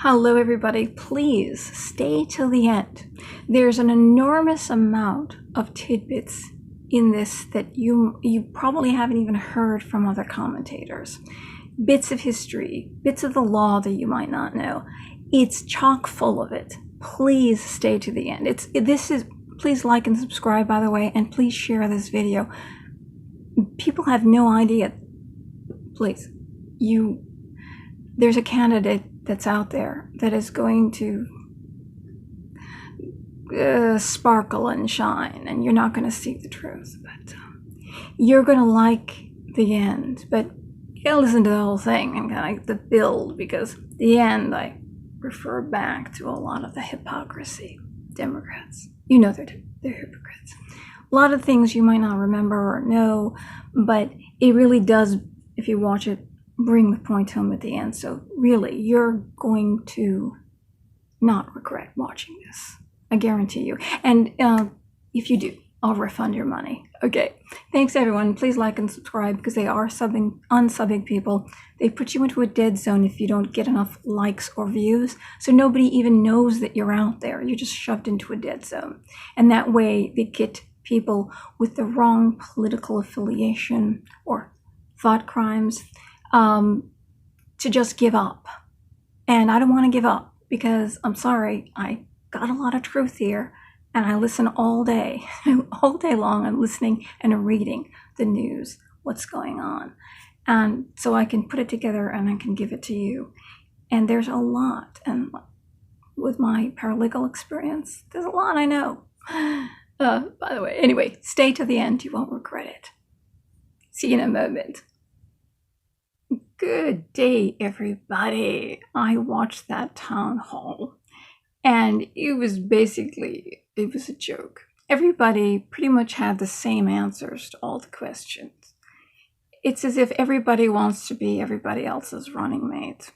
Hello everybody, please stay till the end. There's an enormous amount of tidbits in this that you probably haven't even heard from other commentators. Bits of history, bits of the law that you might not know. It's chock full of it. Please stay to the end. Please like and subscribe, by the way, and please share this video. People have no idea. Please, there's a candidate that's out there that is going to sparkle and shine, and you're not going to see the truth, but you're going to like the end. But you gotta listen to the whole thing and kind of the build, because the end, I refer back to a lot of the hypocrisy. Democrats, you know, they're hypocrites. A lot of things you might not remember or know, but it really does, if you watch it, bring the point home at the end. So really, you're going to not regret watching this. I guarantee you. And if you do, I'll refund your money. Okay. Thanks, everyone. Please like and subscribe, because they are unsubbing people. They put you into a dead zone if you don't get enough likes or views. So nobody even knows that you're out there. You're just shoved into a dead zone. And that way they get people with the wrong political affiliation or thought crimes to just give up. And I don't want to give up, because I'm sorry, I got a lot of truth here, and I listen all day. All day long I'm listening and reading the news, what's going on, and so I can put it together and I can give it to you. And there's a lot, and with my paralegal experience, there's a lot I know. By the way, anyway, stay to the end, you won't regret it. See you in a moment. Good day, everybody. I watched that town hall, and it was a joke. Everybody pretty much had the same answers to all the questions. It's as if everybody wants to be everybody else's running mate,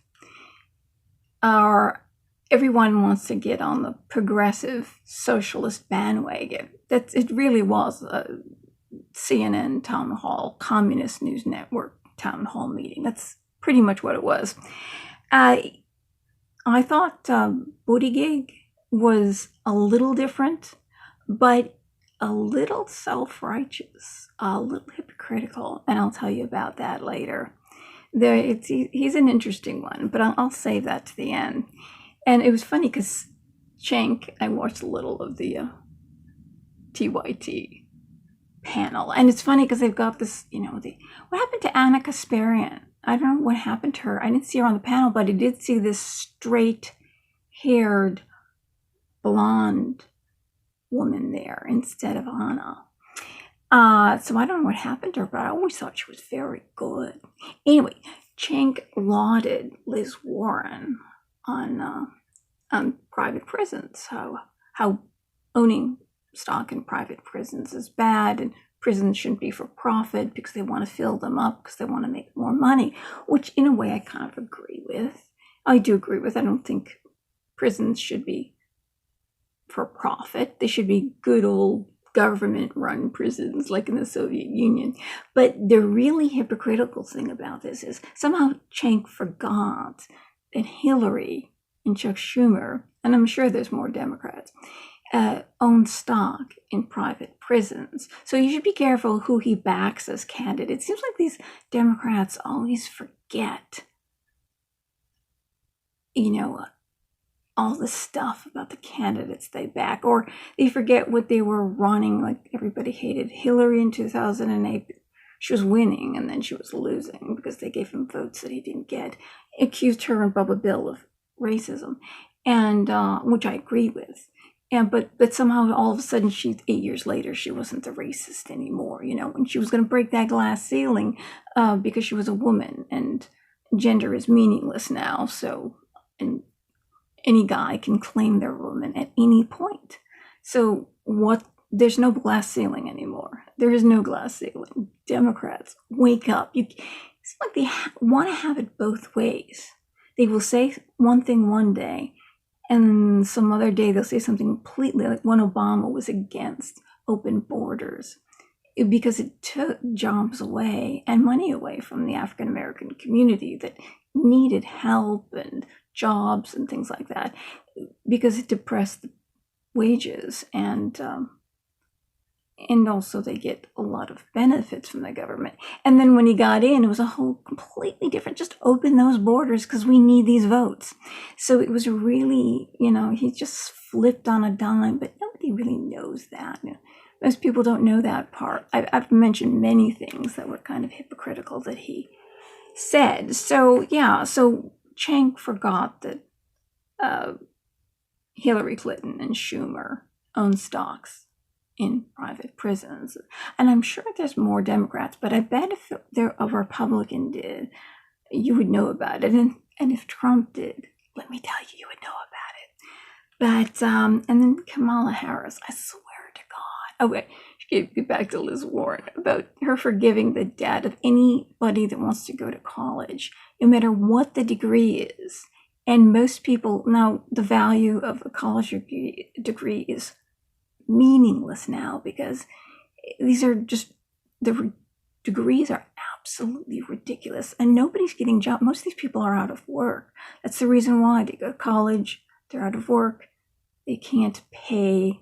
or everyone wants to get on the progressive socialist bandwagon. It really was a CNN town hall, Communist News Network town hall meeting. That's pretty much what it was. I thought Buttigieg was a little different, but a little self-righteous, a little hypocritical, and I'll tell you about that later. He's an interesting one, but I'll save that to the end. And it was funny because I watched a little of the TYT panel, and it's funny because they've got this, what happened to Anna Kasparian? I don't know what happened to her. I didn't see her on the panel, but I did see this straight-haired blonde woman there instead of Anna. So I don't know what happened to her, but I always thought she was very good. Anyway, Cenk lauded Liz Warren on private prisons, how owning stock in private prisons is bad, and prisons shouldn't be for profit because they want to fill them up because they want to make more money, which in a way I kind of agree with. I don't think prisons should be for profit. They should be good old government-run prisons like in the Soviet Union. But the really hypocritical thing about this is somehow Cenk forgot that Hillary and Chuck Schumer, and I'm sure there's more Democrats, own stock in private prisons. So you should be careful who he backs as candidate. It seems like these Democrats always forget, all the stuff about the candidates they back, or they forget what they were running. Like, everybody hated Hillary in 2008. She was winning, and then she was losing because they gave him votes that he didn't get. Accused her and Bubba Bill of racism, and which I agree with. But somehow all of a sudden 8 years later, she wasn't the racist anymore, and she was going to break that glass ceiling because she was a woman, and gender is meaningless now. So, and any guy can claim they're a woman at any point. So there's no glass ceiling anymore. There is no glass ceiling. Democrats, wake up. It's like they want to have it both ways. They will say one thing one day, and some other day they'll say something completely, like when Obama was against open borders because it took jobs away and money away from the African American community that needed help and jobs and things like that, because it depressed the wages, and also they get a lot of benefits from the government. And then when he got in, it was a whole completely different, just open those borders because we need these votes. So it was really, he just flipped on a dime, but nobody really knows that. Most people don't know that part. I've mentioned many things that were kind of hypocritical that he said. So yeah, so Chang forgot that Hillary Clinton and Schumer own stocks in private prisons. And I'm sure there's more Democrats, but I bet if a Republican did, you would know about it. And if Trump did, let me tell you, you would know about it. But, and then Kamala Harris, I swear to God. Oh, wait, get back to Liz Warren about her forgiving the debt of anybody that wants to go to college, no matter what the degree is. And most people, now the value of a college degree is meaningless now, because these are just, the degrees are absolutely ridiculous, and nobody's getting jobs. Most of these people are out of work. That's the reason why they go to college. They're out of work. They can't pay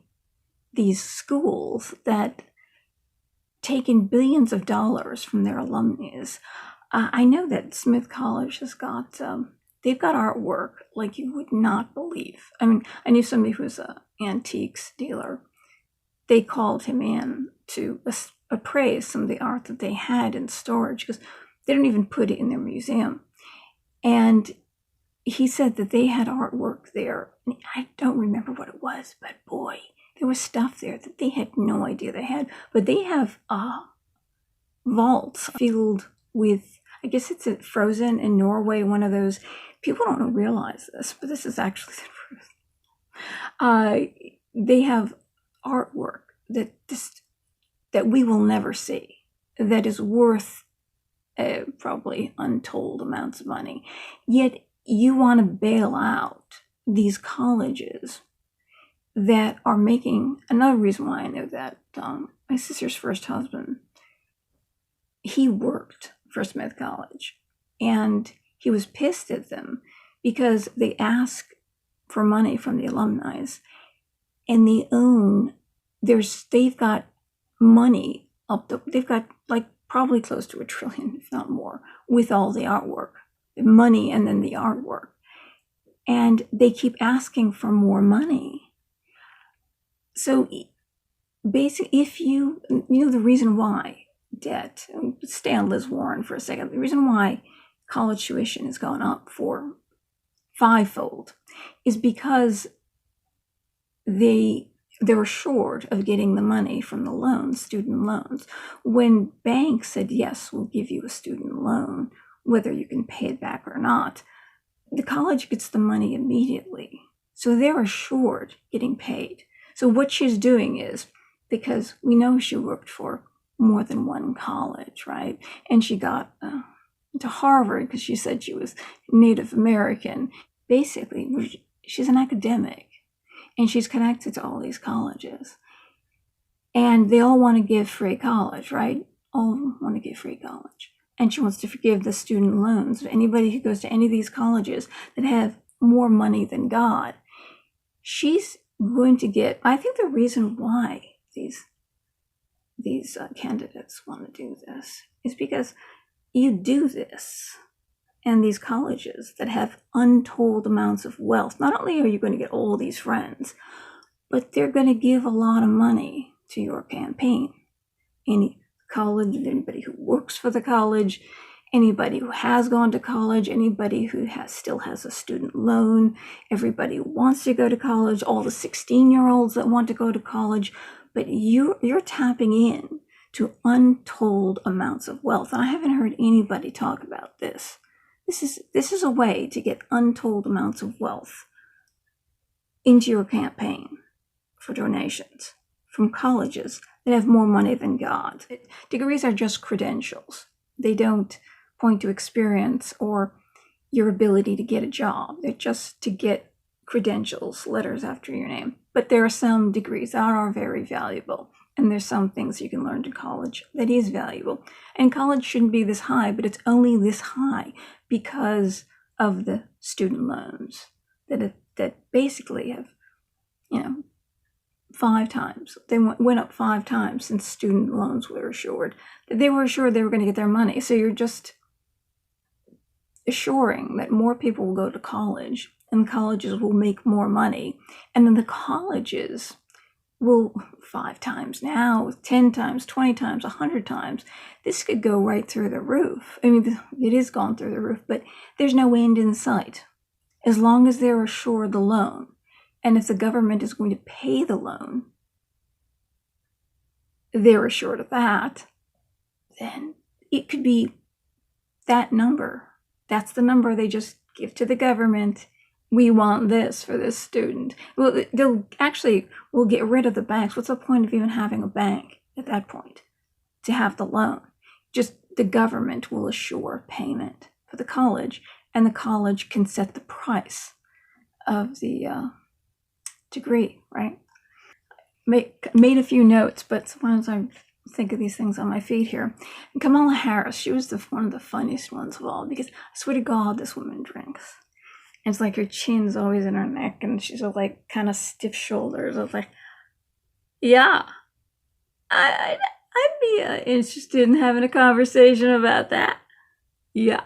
these schools that take in billions of dollars from their alumni. I know that Smith College has got they've got artwork like you would not believe. I mean, I knew somebody who was an antiques dealer. They called him in to appraise some of the art that they had in storage, because they don't even put it in their museum. And he said that they had artwork there. I don't remember what it was, but boy, there was stuff there that they had no idea they had. But they have vaults filled with, I guess it's frozen in Norway, one of those. People don't realize this, but this is actually the truth. They have artwork that we will never see, that is worth probably untold amounts of money. Yet you want to bail out these colleges that are making. Another reason why I know that, my sister's first husband, he worked for Smith College, and he was pissed at them because they ask for money from the alumni, and they've got money they've got like probably close to $1 trillion, if not more, with all the artwork, the money, and then the artwork. And they keep asking for more money. So basically, if the reason why debt, stay on Liz Warren for a second, the reason why college tuition has gone up for 5-fold is because they were short of getting the money from the loans, student loans. When banks said, yes, we'll give you a student loan, whether you can pay it back or not, the college gets the money immediately. So they were short getting paid. So what she's doing is, because we know she worked for more than one college, right? And she got to Harvard because she said she was Native American. Basically, she's an academic, and she's connected to all these colleges. And they all want to give free college, right? All want to give free college. And she wants to forgive the student loans of anybody who goes to any of these colleges that have more money than God. She's going to get, I think the reason why these candidates want to do this is because you do this, and these colleges that have untold amounts of wealth, not only are you going to get all these friends, but they're going to give a lot of money to your campaign. Any college, anybody who works for the college, anybody who has gone to college, anybody who still has a student loan, everybody who wants to go to college, all the 16-year-olds that want to go to college. But you're tapping in to untold amounts of wealth. And I haven't heard anybody talk about this. This is a way to get untold amounts of wealth into your campaign for donations from colleges that have more money than God. Degrees are just credentials. They don't point to experience or your ability to get a job. They're just to get credentials, letters after your name. But there are some degrees that are very valuable, and there's some things you can learn in college that is valuable. And college shouldn't be this high, but it's only this high because of the student loans that basically have, 5 times. They went up 5 times since student loans were assured. They were assured they were going to get their money. So you're just assuring that more people will go to college and colleges will make more money. And then the colleges will 5 times now, 10 times, 20 times, 100 times. This could go right through the roof. I mean, it is gone through the roof, but there's no end in sight. As long as they're assured the loan, and if the government is going to pay the loan, they're assured of that, then it could be that number. That's the number they just give to the government. We want this for this student. Well, we'll get rid of the banks. What's the point of even having a bank at that point to have the loan? Just the government will assure payment for the college, and the college can set the price of the degree, right? Made a few notes, but sometimes I think of these things on my feet here. And Kamala Harris, she was one of the funniest ones of all, because I swear to God, this woman drinks. And it's like her chin's always in her neck, and she's like kind of stiff shoulders. I was like, yeah, I'd be interested in having a conversation about that. Yeah.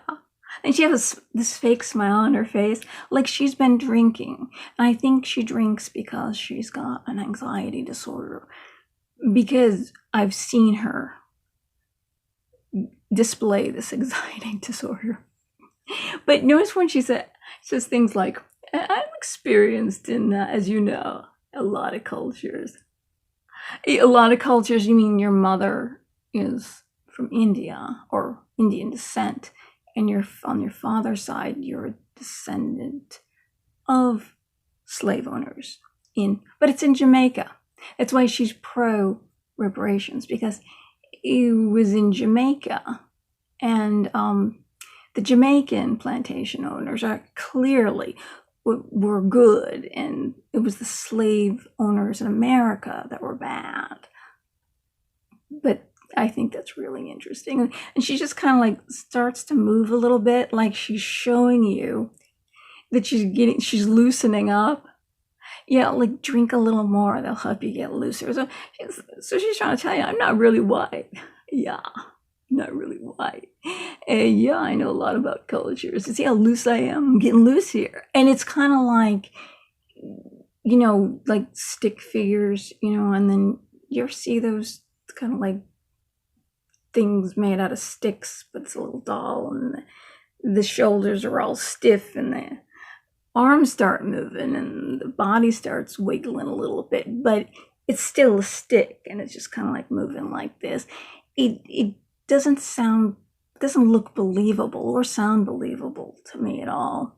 And she has this fake smile on her face, like she's been drinking. And I think she drinks because she's got an anxiety disorder, because I've seen her display this anxiety disorder. But notice when she says things like, I'm experienced in, as you know, a lot of cultures. A lot of cultures, you mean your mother is from India or Indian descent, and on your father's side, you're a descendant of slave owners but it's in Jamaica. That's why she's pro reparations, because it was in Jamaica, and the Jamaican plantation owners are clearly were good, and it was the slave owners in America that were bad. But I think that's really interesting. And she just kind of like starts to move a little bit, like she's showing you that she's loosening up. Yeah, like drink a little more, they'll help you get looser. So she's trying to tell you, I'm not really white. Yeah, not really white. And yeah, I know a lot about cultures. See how loose I am? I'm getting loose here. And it's kind of like, like stick figures, and then you ever see those kind of like things made out of sticks, but it's a little doll, and the shoulders are all stiff, and the arms start moving, and the body starts wiggling a little bit, but it's still a stick, and it's just kind of like moving like this. It doesn't look believable or sound believable to me at all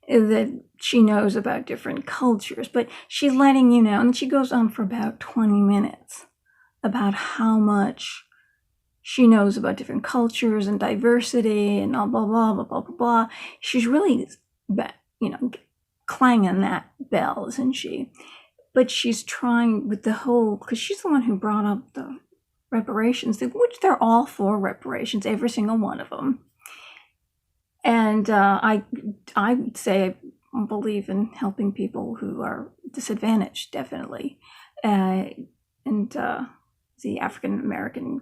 that she knows about different cultures, but she's letting you know, and she goes on for about 20 minutes about how much she knows about different cultures and diversity and blah, blah, blah, blah, blah, blah, blah. She's really, clanging that bell, isn't she? But she's trying with because she's the one who brought up the reparations, which they're all for reparations, every single one of them. And I would say I believe in helping people who are disadvantaged, definitely. And the African American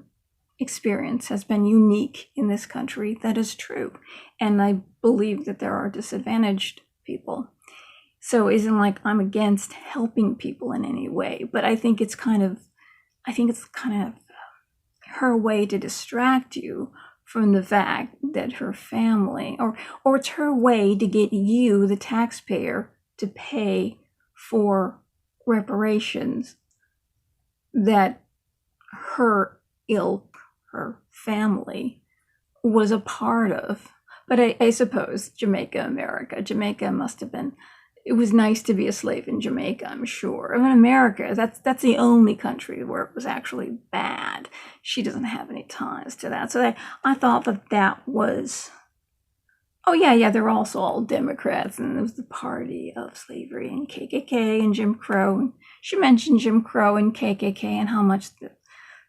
experience has been unique in this country. That is true. And I believe that there are disadvantaged people. So it isn't like I'm against helping people in any way, but I think it's kind of her way to distract you from the fact that her family, or it's her way to get you, the taxpayer, to pay for reparations that her family was a part of. But I suppose Jamaica must have been, it was nice to be a slave in Jamaica, I'm sure. I mean, America, that's the only country where it was actually bad. She doesn't have any ties to that. So I thought that was, oh yeah, they're also all Democrats, and it was the party of slavery and KKK and Jim Crow. And she mentioned Jim Crow and KKK and how much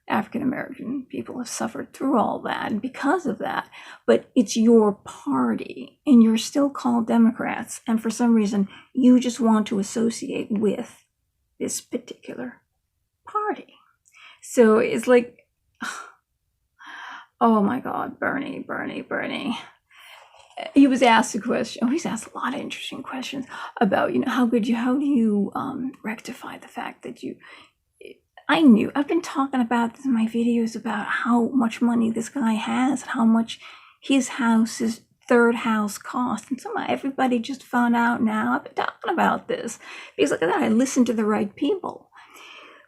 African American people have suffered through all that, and because of that. But it's your party, and you're still called Democrats, and for some reason, you just want to associate with this particular party. So it's like, oh my God, Bernie. He was asked a question. He's asked a lot of interesting questions about, how do you rectify the fact that I've been talking about this in my videos about how much money this guy has and how much his third house cost. And everybody just found out now. I've been talking about this because look at that. I listened to the right people.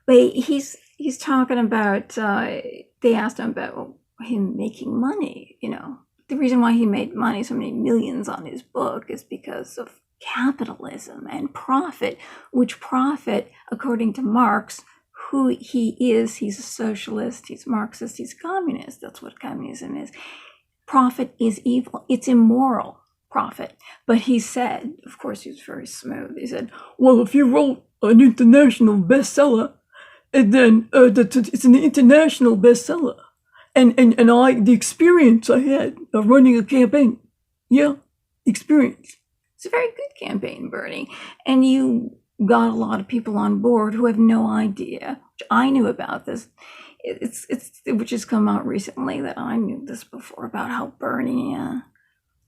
But he's talking about, they asked him about him making money, The reason why he made money, so many millions on his book, is because of capitalism and profit, which profit, according to Marx, who he is, he's a socialist, he's Marxist, he's communist. That's what communism is. Profit is evil. It's immoral, profit. But he said, of course, he was very smooth. He said, well, if you wrote an international bestseller, and then it's an international bestseller. And the experience I had of running a campaign, experience. It's a very good campaign, Bernie. And you got a lot of people on board who have no idea, which I knew about this. Which has come out recently that I knew this before about how Bernie,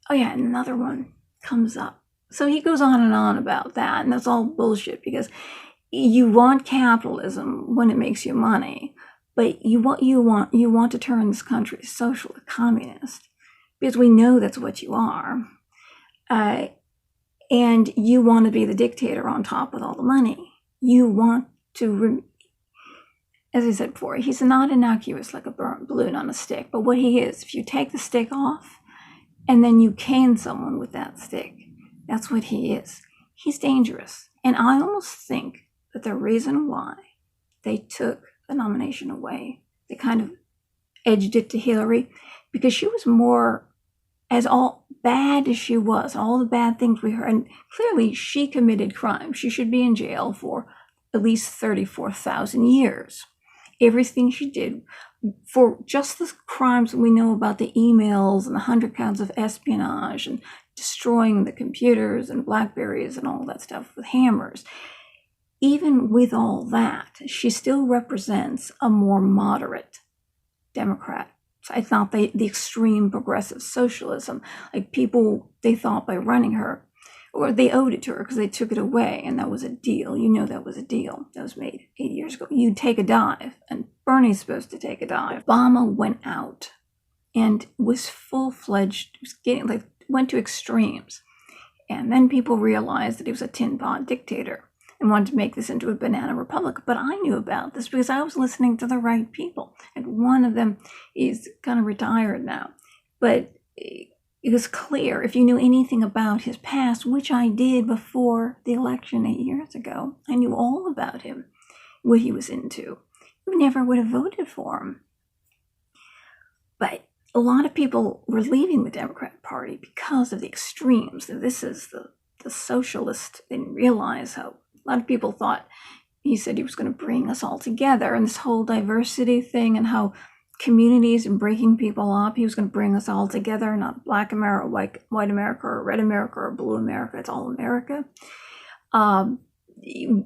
another one comes up. So he goes on about that, and that's all bullshit because you want capitalism when it makes you money. But you want to turn this country social, communist, because we know that's what you are. And you want to be the dictator on top with all the money. You want to, as I said before, he's not innocuous like a burnt balloon on a stick. But what he is, if you take the stick off and then you cane someone with that stick, that's what he is. He's dangerous. And I almost think that the reason why they took the nomination away, they kind of edged it to Hillary, because she was more, as all bad as she was, all the bad things we heard, and clearly she committed crimes. She should be in jail for at least 34,000 years. Everything she did, for just the crimes we know about, the emails and the 100 counts of espionage and destroying the computers and Blackberries and all that stuff with hammers. Even with all that, she still represents a more moderate Democrat. So I thought the extreme progressive socialism, like people, they thought by running her, or they owed it to her because they took it away, and that was a deal. That was a deal that was made 8 years ago. You'd take a dive, and Bernie's supposed to take a dive. Obama went out and was full-fledged, went to extremes. And then people realized that he was a tin pot dictator and wanted to make this into a banana republic. But I knew about this because I was listening to the right people. And one of them is kind of retired now. But it was clear, if you knew anything about his past, which I did before the election 8 years ago, I knew all about him, what he was into. You never would have voted for him. But a lot of people were leaving the Democratic Party because of the extremes. This is the socialist. They didn't realize how a lot of people thought he said he was going to bring us all together, and this whole diversity thing and how communities and breaking people up, he was going to bring us all together, not Black America, white America, or red America, or blue America. It's all America.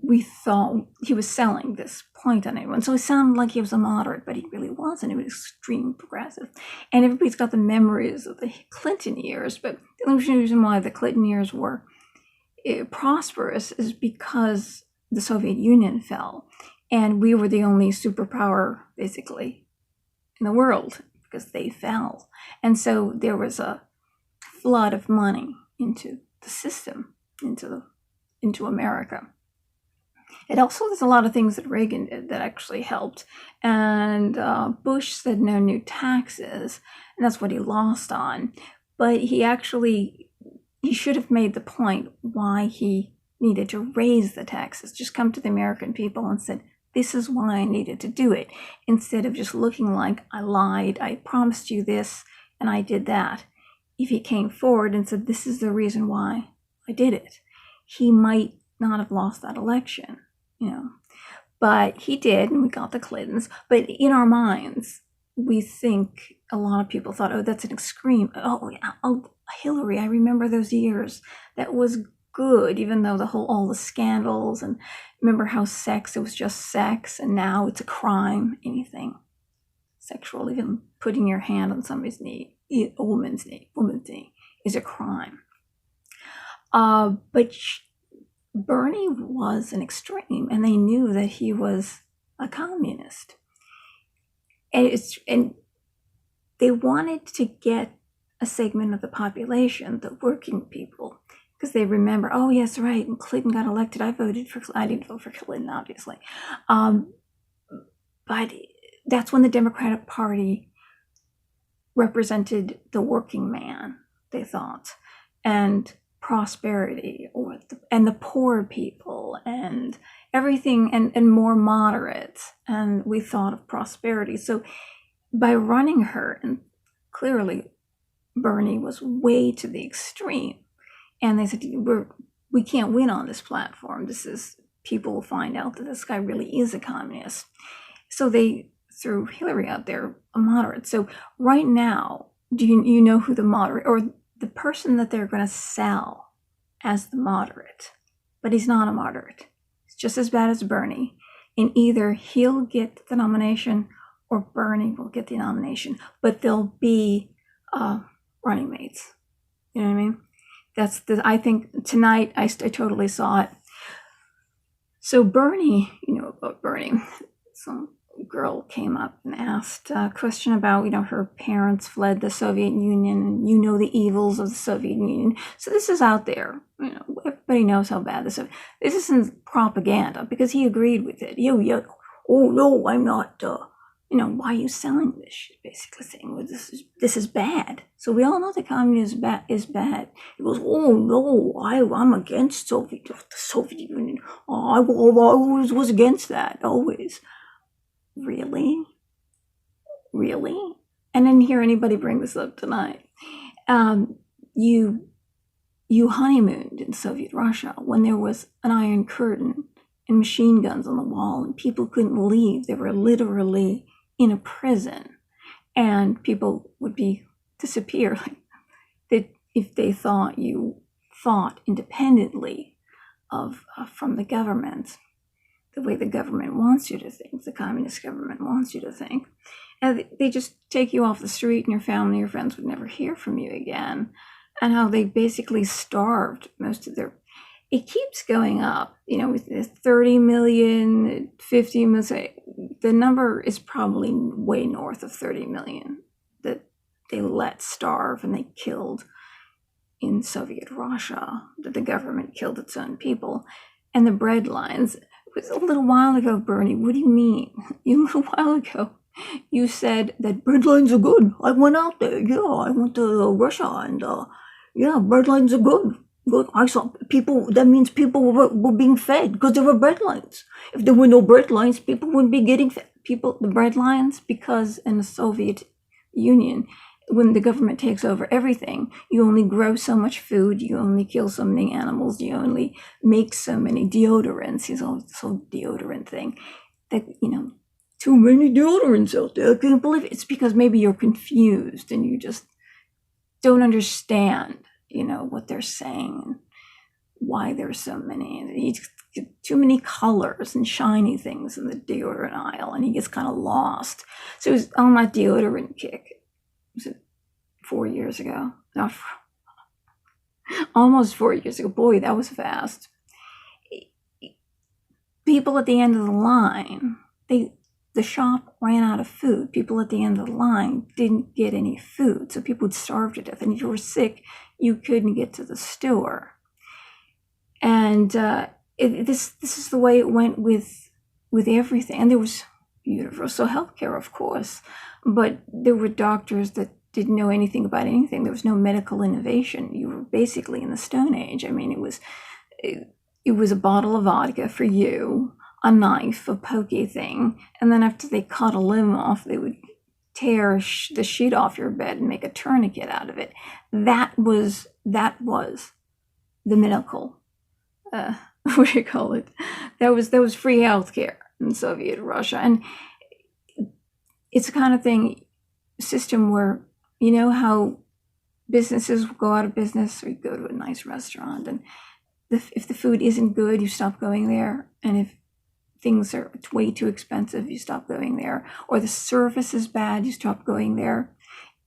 We thought he was selling this point on everyone. So it sounded like he was a moderate, but he really wasn't. He was extreme progressive. And everybody's got the memories of the Clinton years, but the only reason why the Clinton years were prosperous is because the Soviet Union fell, and we were the only superpower, basically, in the world because they fell. And so there was a flood of money into the system, into America. It also, there's a lot of things that Reagan did that actually helped. And Bush said no new taxes, and that's what he lost on. But he should have made the point why he needed to raise the taxes. Just come to the American people and said, this is why I needed to do it, instead of just looking like I lied, I promised you this, and I did that. If he came forward and said, this is the reason why I did it, he might not have lost that election, But he did, and we got the Clintons. But in our minds, we think a lot of people thought, oh, that's an extreme. Oh, yeah, oh, Hillary, I remember those years. That was good, even though all the scandals, and remember how it was just sex, and now it's a crime. Anything sexual, even putting your hand on somebody's knee, a woman's knee, is a crime. But Bernie was an extreme, and they knew that he was a communist. And they wanted to get a segment of the population, the working people, because they remember, oh, yes, right, and Clinton got elected. I didn't vote for Clinton, obviously. But that's when the Democratic Party represented the working man, they thought, and prosperity, and the poor people, and everything, and more moderate. And we thought of prosperity. So by running her, and clearly Bernie was way to the extreme, and they said, we can't win on this platform. People will find out that this guy really is a communist. So they threw Hillary out there, a moderate. So right now, do you know who the moderate, or the person that they're going to sell as the moderate? But he's not a moderate. It's just as bad as Bernie. And either he'll get the nomination or Bernie will get the nomination. But they'll be running mates. You know what I mean? I think tonight I totally saw it. So Bernie, about Bernie, some girl came up and asked a question about, her parents fled the Soviet Union, and the evils of the Soviet Union. So this is out there. Everybody knows how bad this isn't propaganda, because he agreed with it. Oh no, I'm not. Why are you selling this shit? Basically saying, well, this is bad. So we all know that communism is bad. He goes, oh no, I'm against the Soviet Union. Oh, I always was against that, always. Really? I didn't hear anybody bring this up tonight. You honeymooned in Soviet Russia when there was an Iron Curtain and machine guns on the wall, and people couldn't leave. They were literally in a prison, and people would disappear. If they thought you thought independently from the government, the way the government wants you to think, the communist government wants you to think, and they just take you off the street, and your family, your friends would never hear from you again, and how they basically starved most of their. It keeps going up, with 30 million, 50 million. The number is probably way north of 30 million that they let starve and they killed in Soviet Russia, that the government killed its own people. And the bread lines, it was a little while ago, Bernie, what do you mean? A little while ago, you said that bread lines are good. I went out there, I went to Russia, and bread lines are good. Good. I saw people. That means people were being fed because there were bread lines. If there were no bread lines, people wouldn't be getting fed. The bread lines, because in the Soviet Union, when the government takes over everything, you only grow so much food, you only kill so many animals, you only make so many deodorants. It's all this whole deodorant thing. That too many deodorants out there. I can't believe it. It's because maybe you're confused and you just don't understand. What they're saying, why there's so many. Too many colors and shiny things in the deodorant aisle, and he gets kind of lost. So he was on my deodorant kick. Was it 4 years ago? No, almost 4 years ago. Boy, that was fast. People at the end of the line, the shop ran out of food. People at the end of the line didn't get any food, so people would starve to death. And if you were sick, you couldn't get to the store. And this is the way it went with everything. And there was universal health care, of course, but there were doctors that didn't know anything about anything. There was no medical innovation. You were basically in the Stone Age. I mean, it was a bottle of vodka for you, a knife, a pokey thing, and then after they cut a limb off, they would tear the sheet off your bed and make a tourniquet out of it. That was the medical. What do you call it? That was free healthcare. in Soviet Russia. And it's the kind of system where, you know how businesses will go out of business, or you go to a nice restaurant, and if the food isn't good, you stop going there. And if things are way too expensive, you stop going there. Or the service is bad, you stop going there.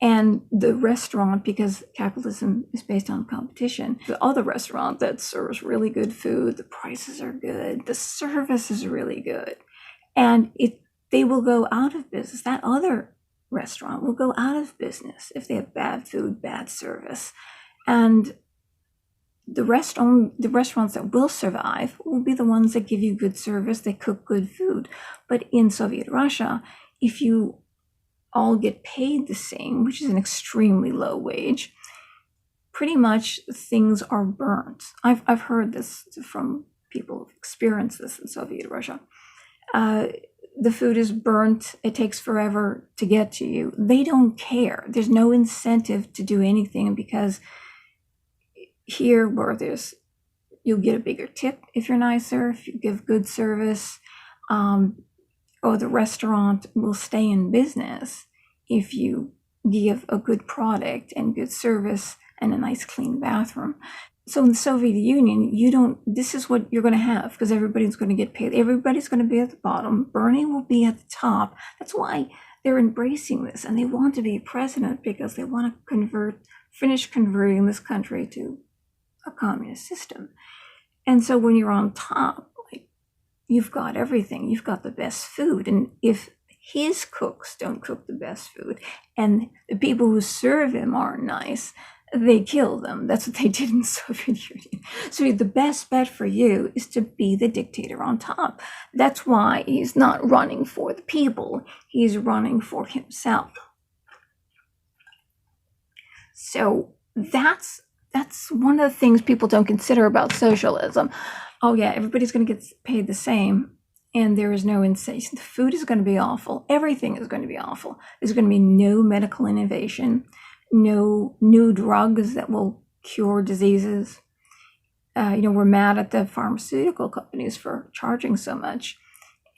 And the restaurant, because capitalism is based on competition, the other restaurant that serves really good food, the prices are good, the service is really good, and they will go out of business. That other restaurant will go out of business if they have bad food, bad service. And the restaurants that will survive will be the ones that give you good service, they cook good food. But in Soviet Russia, if you all get paid the same, which is an extremely low wage, pretty much things are burnt. I've heard this from people who've experienced this in Soviet Russia. The food is burnt. It takes forever to get to you. They don't care. There's no incentive to do anything, because here, where you'll get a bigger tip if you're nicer, if you give good service, or the restaurant will stay in business if you give a good product and good service and a nice clean bathroom. So in the Soviet Union, this is what you're going to have, because everybody's going to get paid. Everybody's going to be at the bottom. Bernie will be at the top. That's why they're embracing this, and they want to be president, because they want to finish converting this country to a communist system. And so when you're on top, you've got everything. You've got the best food. And if his cooks don't cook the best food, and the people who serve him aren't nice, they kill them. That's what they did in the Soviet Union. So the best bet for you is to be the dictator on top. That's why he's not running for the people. He's running for himself. So that's one of the things people don't consider about socialism. Oh yeah, everybody's going to get paid the same, and there is no incentive. The food is going to be awful. Everything is going to be awful. There's going to be no medical innovation, no new drugs that will cure diseases. We're mad at the pharmaceutical companies for charging so much,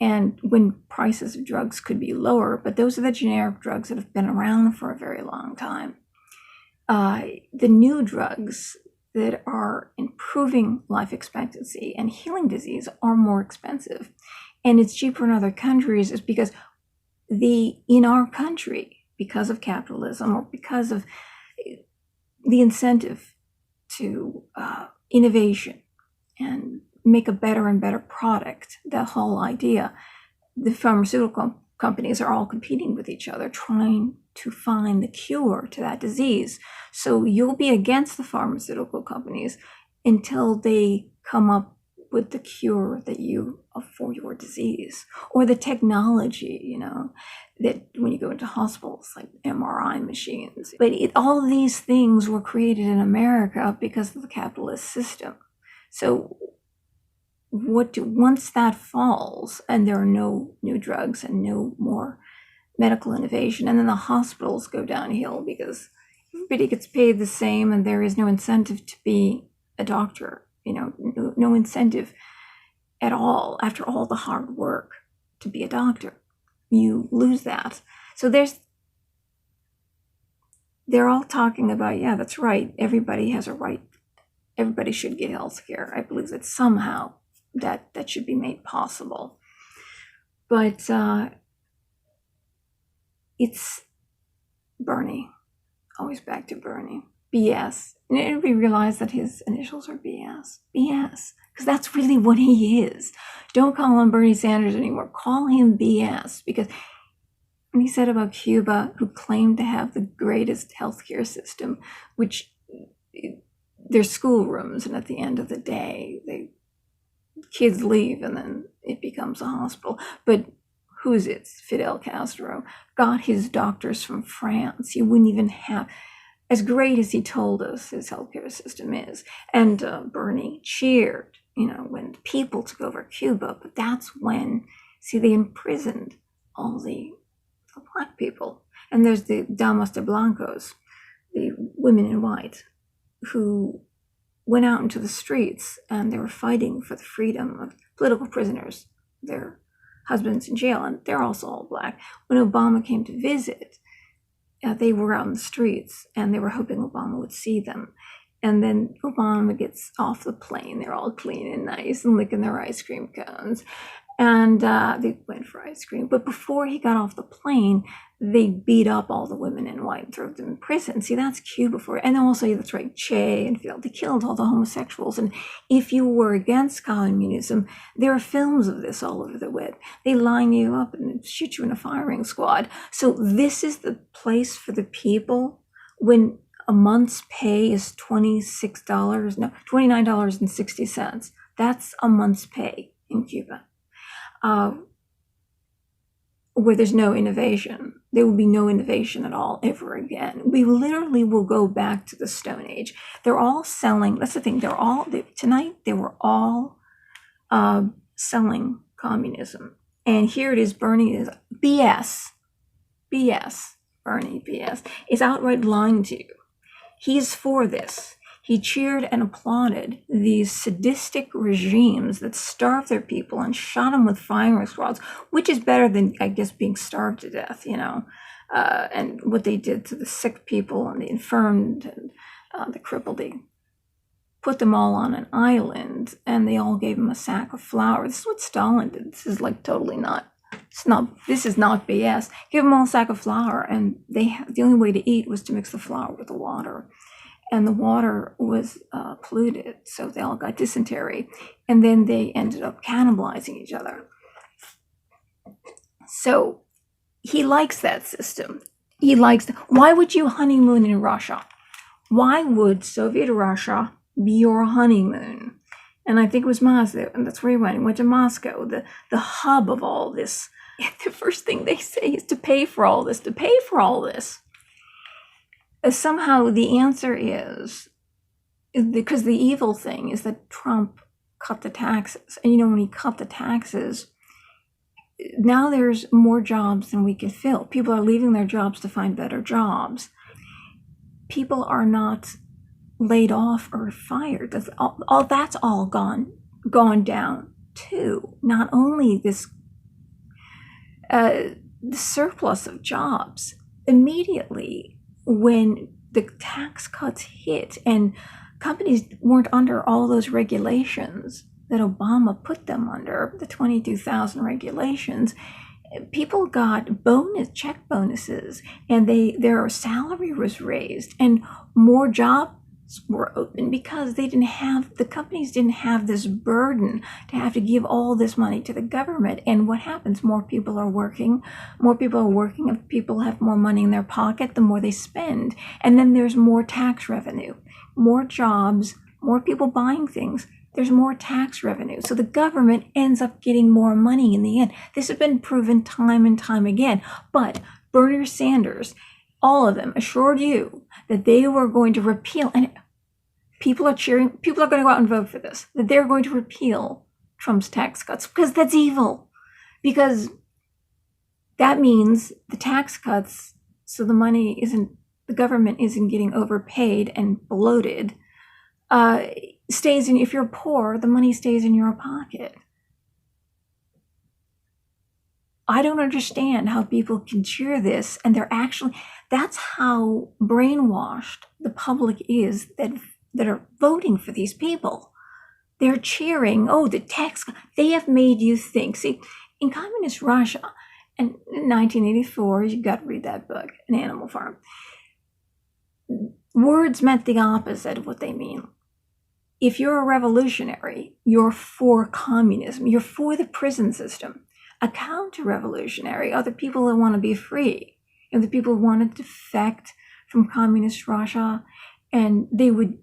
and when prices of drugs could be lower, but those are the generic drugs that have been around for a very long time. The new drugs that are improving life expectancy and healing disease are more expensive. And it's cheaper in other countries is because in our country, because of capitalism, or because of the incentive to innovation and make a better and better product, the whole idea, the pharmaceutical companies are all competing with each other, trying to find the cure to that disease. So you'll be against the pharmaceutical companies until they come up with the cure for your disease, or the technology, that when you go into hospitals, like MRI machines. But all these things were created in America because of the capitalist system. So once that falls, and there are no new drugs and no more medical innovation, and then the hospitals go downhill because everybody gets paid the same, and there is no incentive to be a doctor, no incentive at all after all the hard work to be a doctor. You lose that. So they're all talking about, yeah, that's right, everybody has a right, everybody should get health care. I believe that somehow that should be made possible. But it's Bernie, always back to Bernie. BS. And everybody realized that his initials are BS. BS. Because that's really what he is. Don't call him Bernie Sanders anymore. Call him BS. Because when he said about Cuba, who claimed to have the greatest healthcare system, which their schoolrooms, and at the end of the day, kids leave and then it becomes a hospital. But who's it? Fidel Castro got his doctors from France. He wouldn't even have, as great as he told us his healthcare system is. And Bernie cheered, when people took over Cuba. But that's when, they imprisoned all the Black people. And there's the Damas de Blancos, the women in white, who went out into the streets, and they were fighting for the freedom of political prisoners, their husbands in jail, and they're also all black. When Obama came to visit, they were out in the streets, and they were hoping Obama would see them. And then Obama gets off the plane. They're all clean and nice and licking their ice cream cones. And they went for ice cream. But before he got off the plane, they beat up all the women in white and threw them in prison. See, that's Cuba for it. And then also, that's right, Che and Fidel, they killed all the homosexuals. And if you were against communism, there are films of this all over the web. They line you up and shoot you in a firing squad. So this is the place for the people when a month's pay is $29.60. That's a month's pay in Cuba. Where there's no innovation. There will be no innovation at all ever again. We literally will go back to the Stone Age. They're all selling, that's the thing, tonight they were all selling communism. And here it is, Bernie is BS. Bernie, BS, is outright lying to you. He's for this. He cheered and applauded these sadistic regimes that starved their people and shot them with firing squads, which is better than, I guess, being starved to death, and what they did to the sick people and the infirmed and the crippled. They put them all on an island, and they all gave them a sack of flour. This is what Stalin did. This is like totally this is not BS. Give them all a sack of flour, and the only way to eat was to mix the flour with the water. And the water was polluted, so they all got dysentery. And then they ended up cannibalizing each other. So he likes that system. Why would you honeymoon in Russia? Why would Soviet Russia be your honeymoon? And I think it was Moscow, and that's where he went. He went to Moscow, the hub of all this. The first thing they say is to pay for all this. Somehow the answer is because the evil thing is that Trump cut the taxes. And when he cut the taxes, now there's more jobs than we can fill. People are leaving their jobs to find better jobs. People are not laid off or fired. That's all gone down too. Not only this the surplus of jobs immediately when the tax cuts hit and companies weren't under all those regulations that Obama put them under, the 22,000 regulations, people got check bonuses, and their salary was raised, and more jobs were open because the companies didn't have this burden to have to give all this money to the government. And what happens? More people are working. If people have more money in their pocket, the more they spend. And then there's more tax revenue, more jobs, more people buying things. There's more tax revenue. So the government ends up getting more money in the end. This has been proven time and time again. But Bernie Sanders, all of them assured you that they were going to repeal, and people are going to go out and vote for this, that they're going to repeal Trump's tax cuts, because that's evil. Because that means the tax cuts, so the government isn't getting overpaid and bloated, if you're poor, the money stays in your pocket. I don't understand how people can cheer this, and that's how brainwashed the public is that are voting for these people. They're cheering, the tax, they have made you think. See, in communist Russia, and in 1984, you got to read that book, An Animal Farm, words meant the opposite of what they mean. If you're a revolutionary, you're for communism, you're for the prison system. A counter-revolutionary are the people that want to be free, and the people who want to defect from communist Russia, and they would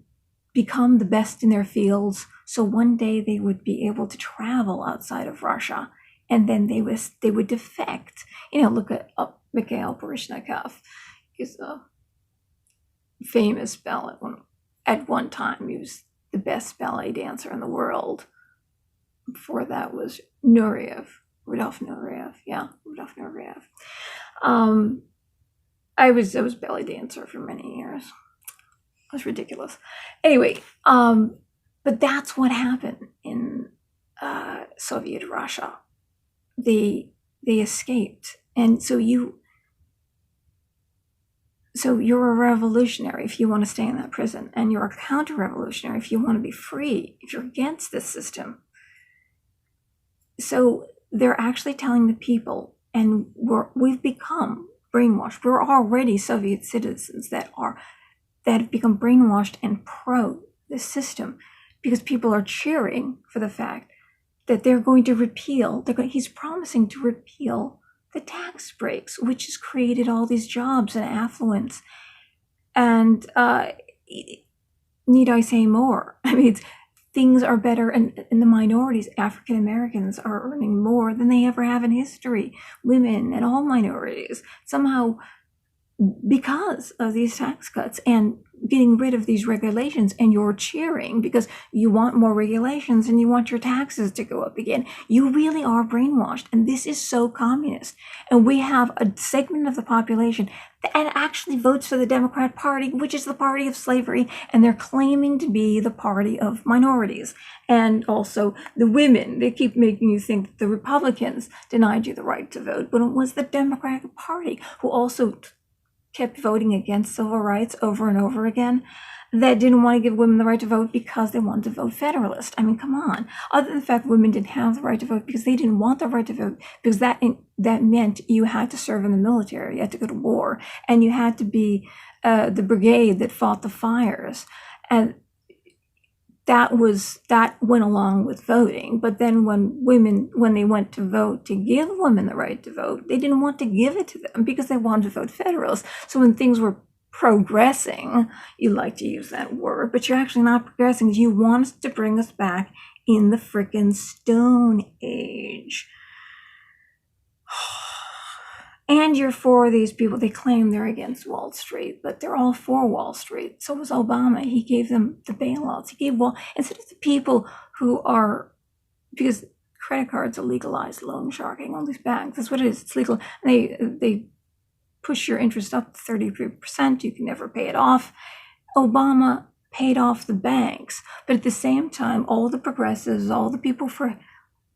become the best in their fields, so one day they would be able to travel outside of Russia, and then they would defect. Look at Mikhail Baryshnikov. He's a famous ballet. At one time, he was the best ballet dancer in the world. Before that was Rudolf Nureyev. I was a ballet dancer for many years. It was ridiculous. Anyway, but that's what happened in Soviet Russia. they escaped. And so you're a revolutionary if you want to stay in that prison, and you're a counter-revolutionary if you want to be free, if you're against this system. So they're actually telling the people, and we've become brainwashed. We're already Soviet citizens that have become brainwashed and pro the system, because people are cheering for the fact that they're going to repeal. He's promising to repeal the tax breaks, which has created all these jobs and affluence. And need I say more? I mean, things are better, and the minorities, African Americans, are earning more than they ever have in history. Women and all minorities, somehow, because of these tax cuts and getting rid of these regulations. And you're cheering because you want more regulations and you want your taxes to go up again. You really are brainwashed, and this is so communist. And we have a segment of the population that actually votes for the Democrat Party, which is the party of slavery, and they're claiming to be the party of minorities. And also the women, they keep making you think that the Republicans denied you the right to vote, but it was the Democratic Party who also kept voting against civil rights over and over again, that didn't want to give women the right to vote because they wanted to vote Federalist. I mean, come on. Other than the fact women didn't have the right to vote because they didn't want the right to vote, because that meant you had to serve in the military, you had to go to war, and you had to be the brigade that fought the fires. And that went along with voting. But then when they went to vote to give women the right to vote, they didn't want to give it to them because they wanted to vote Federalist. So when things were progressing, you like to use that word, but you're actually not progressing. You want us to bring us back in the frickin' Stone Age. And you're for these people. They claim they're against Wall Street, but they're all for Wall Street. So was Obama. He gave them the bailouts. He gave instead of the people who are, because credit cards are legalized loan sharking, all these banks. That's what it is. It's legal. They push your interest up to 33%. You can never pay it off. Obama paid off the banks, but at the same time, all the progressives, all the people for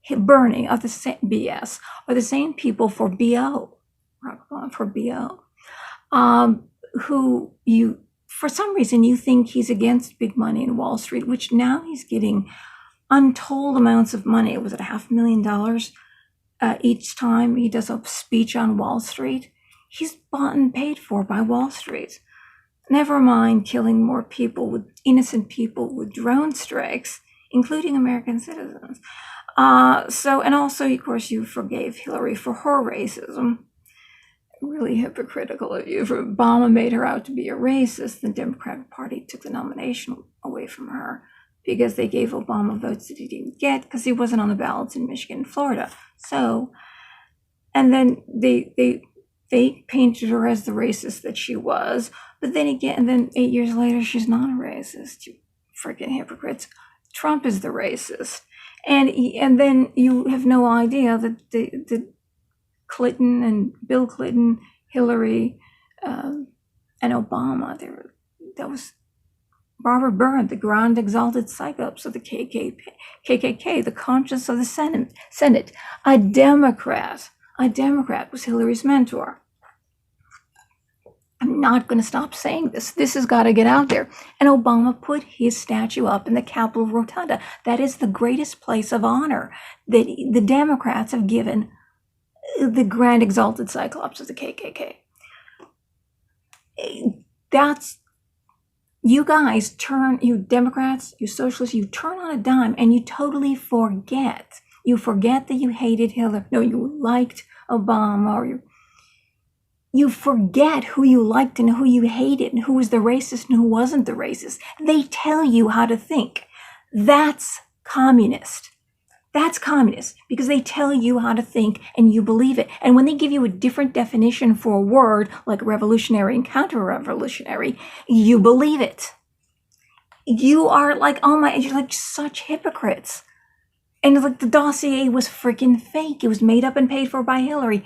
Bernie are the same BS, are the same people for BO. Who you, for some reason, you think he's against big money in Wall Street, which now he's getting untold amounts of money. Was it $500,000 each time he does a speech on Wall Street? He's bought and paid for by Wall Street. Never mind killing more people, innocent people with drone strikes, including American citizens. And also, of course, you forgave Hillary for her racism. Really hypocritical of you. For Obama made her out to be a racist. The Democratic Party took the nomination away from her because they gave Obama votes that he didn't get because he wasn't on the ballots in Michigan and Florida. So, and then they painted her as the racist that she was. But then again, and then 8 years later, she's not a racist. You freaking hypocrites. Trump is the racist. And then you have no idea that the Clinton and Bill Clinton, Hillary, and Obama, that was Robert Byrne, the grand exalted psychops of the KKK, the conscience of the Senate. A Democrat was Hillary's mentor. I'm not going to stop saying this. This has got to get out there. And Obama put his statue up in the Capitol Rotunda. That is the greatest place of honor that the Democrats have given the grand exalted cyclops of the KKK. That's, you guys you Democrats, you socialists, you turn on a dime and you totally forget. You forget that you hated Hillary. No, you liked Obama, or you forget who you liked and who you hated and who was the racist and who wasn't the racist. They tell you how to think. That's communist. That's communist, because they tell you how to think and you believe it. And when they give you a different definition for a word like revolutionary and counter-revolutionary, you believe it. You are like, you're like such hypocrites. And like the dossier was freaking fake. It was made up and paid for by Hillary.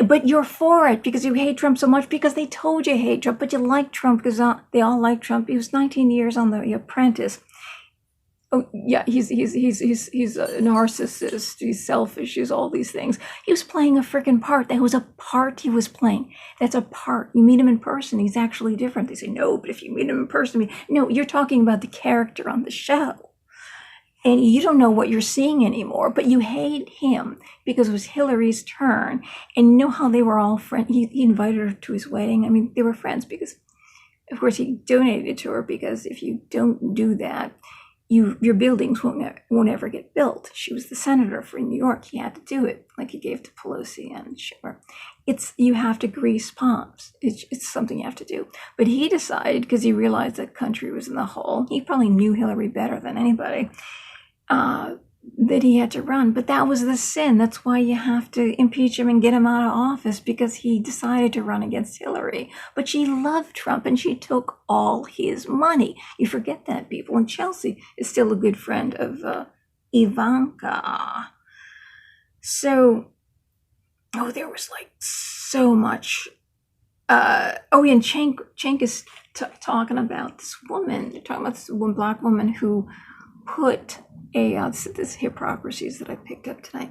But you're for it because you hate Trump so much because they told you hate Trump, but you like Trump because they all like Trump. He was 19 years on The Apprentice. Oh yeah, he's a narcissist. He's selfish. He's all these things. He was playing a freaking part. That was a part he was playing. That's a part. You meet him in person, he's actually different. They say no, but if you meet him in person, no, you're talking about the character on the show, and you don't know what you're seeing anymore. But you hate him because it was Hillary's turn, and you know how they were all friends. He invited her to his wedding. I mean, they were friends because, of course, he donated to her. Because if you don't do that, your buildings won't ever get built. She was the senator for New York. He had to do it, like he gave to Pelosi and Schumer. You have to grease palms. It's something you have to do. But he decided, because he realized that country was in the hole. He probably knew Hillary better than anybody. That he had to run. But that was the sin. That's why you have to impeach him and get him out of office, because he decided to run against Hillary. But she loved Trump and she took all his money. You forget that, people. And Chelsea is still a good friend of Ivanka. So, there was like so much. And Cenk is talking about this woman. They're talking about this one black woman who put this hypocrisies that I picked up tonight,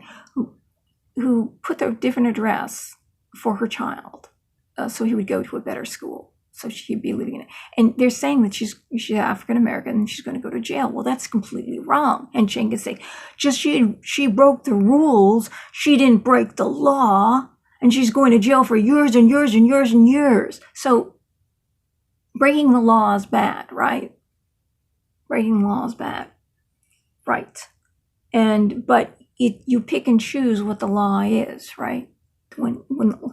who put a different address for her child, so he would go to a better school, so she'd be living in it. And they're saying that she's African American and she's going to go to jail. Well, that's completely wrong. And Cenk is saying, just she broke the rules, she didn't break the law, and she's going to jail for years and years and years and years. So breaking the law is bad, right? Breaking the law is bad. Right. But you pick and choose what the law is, right? When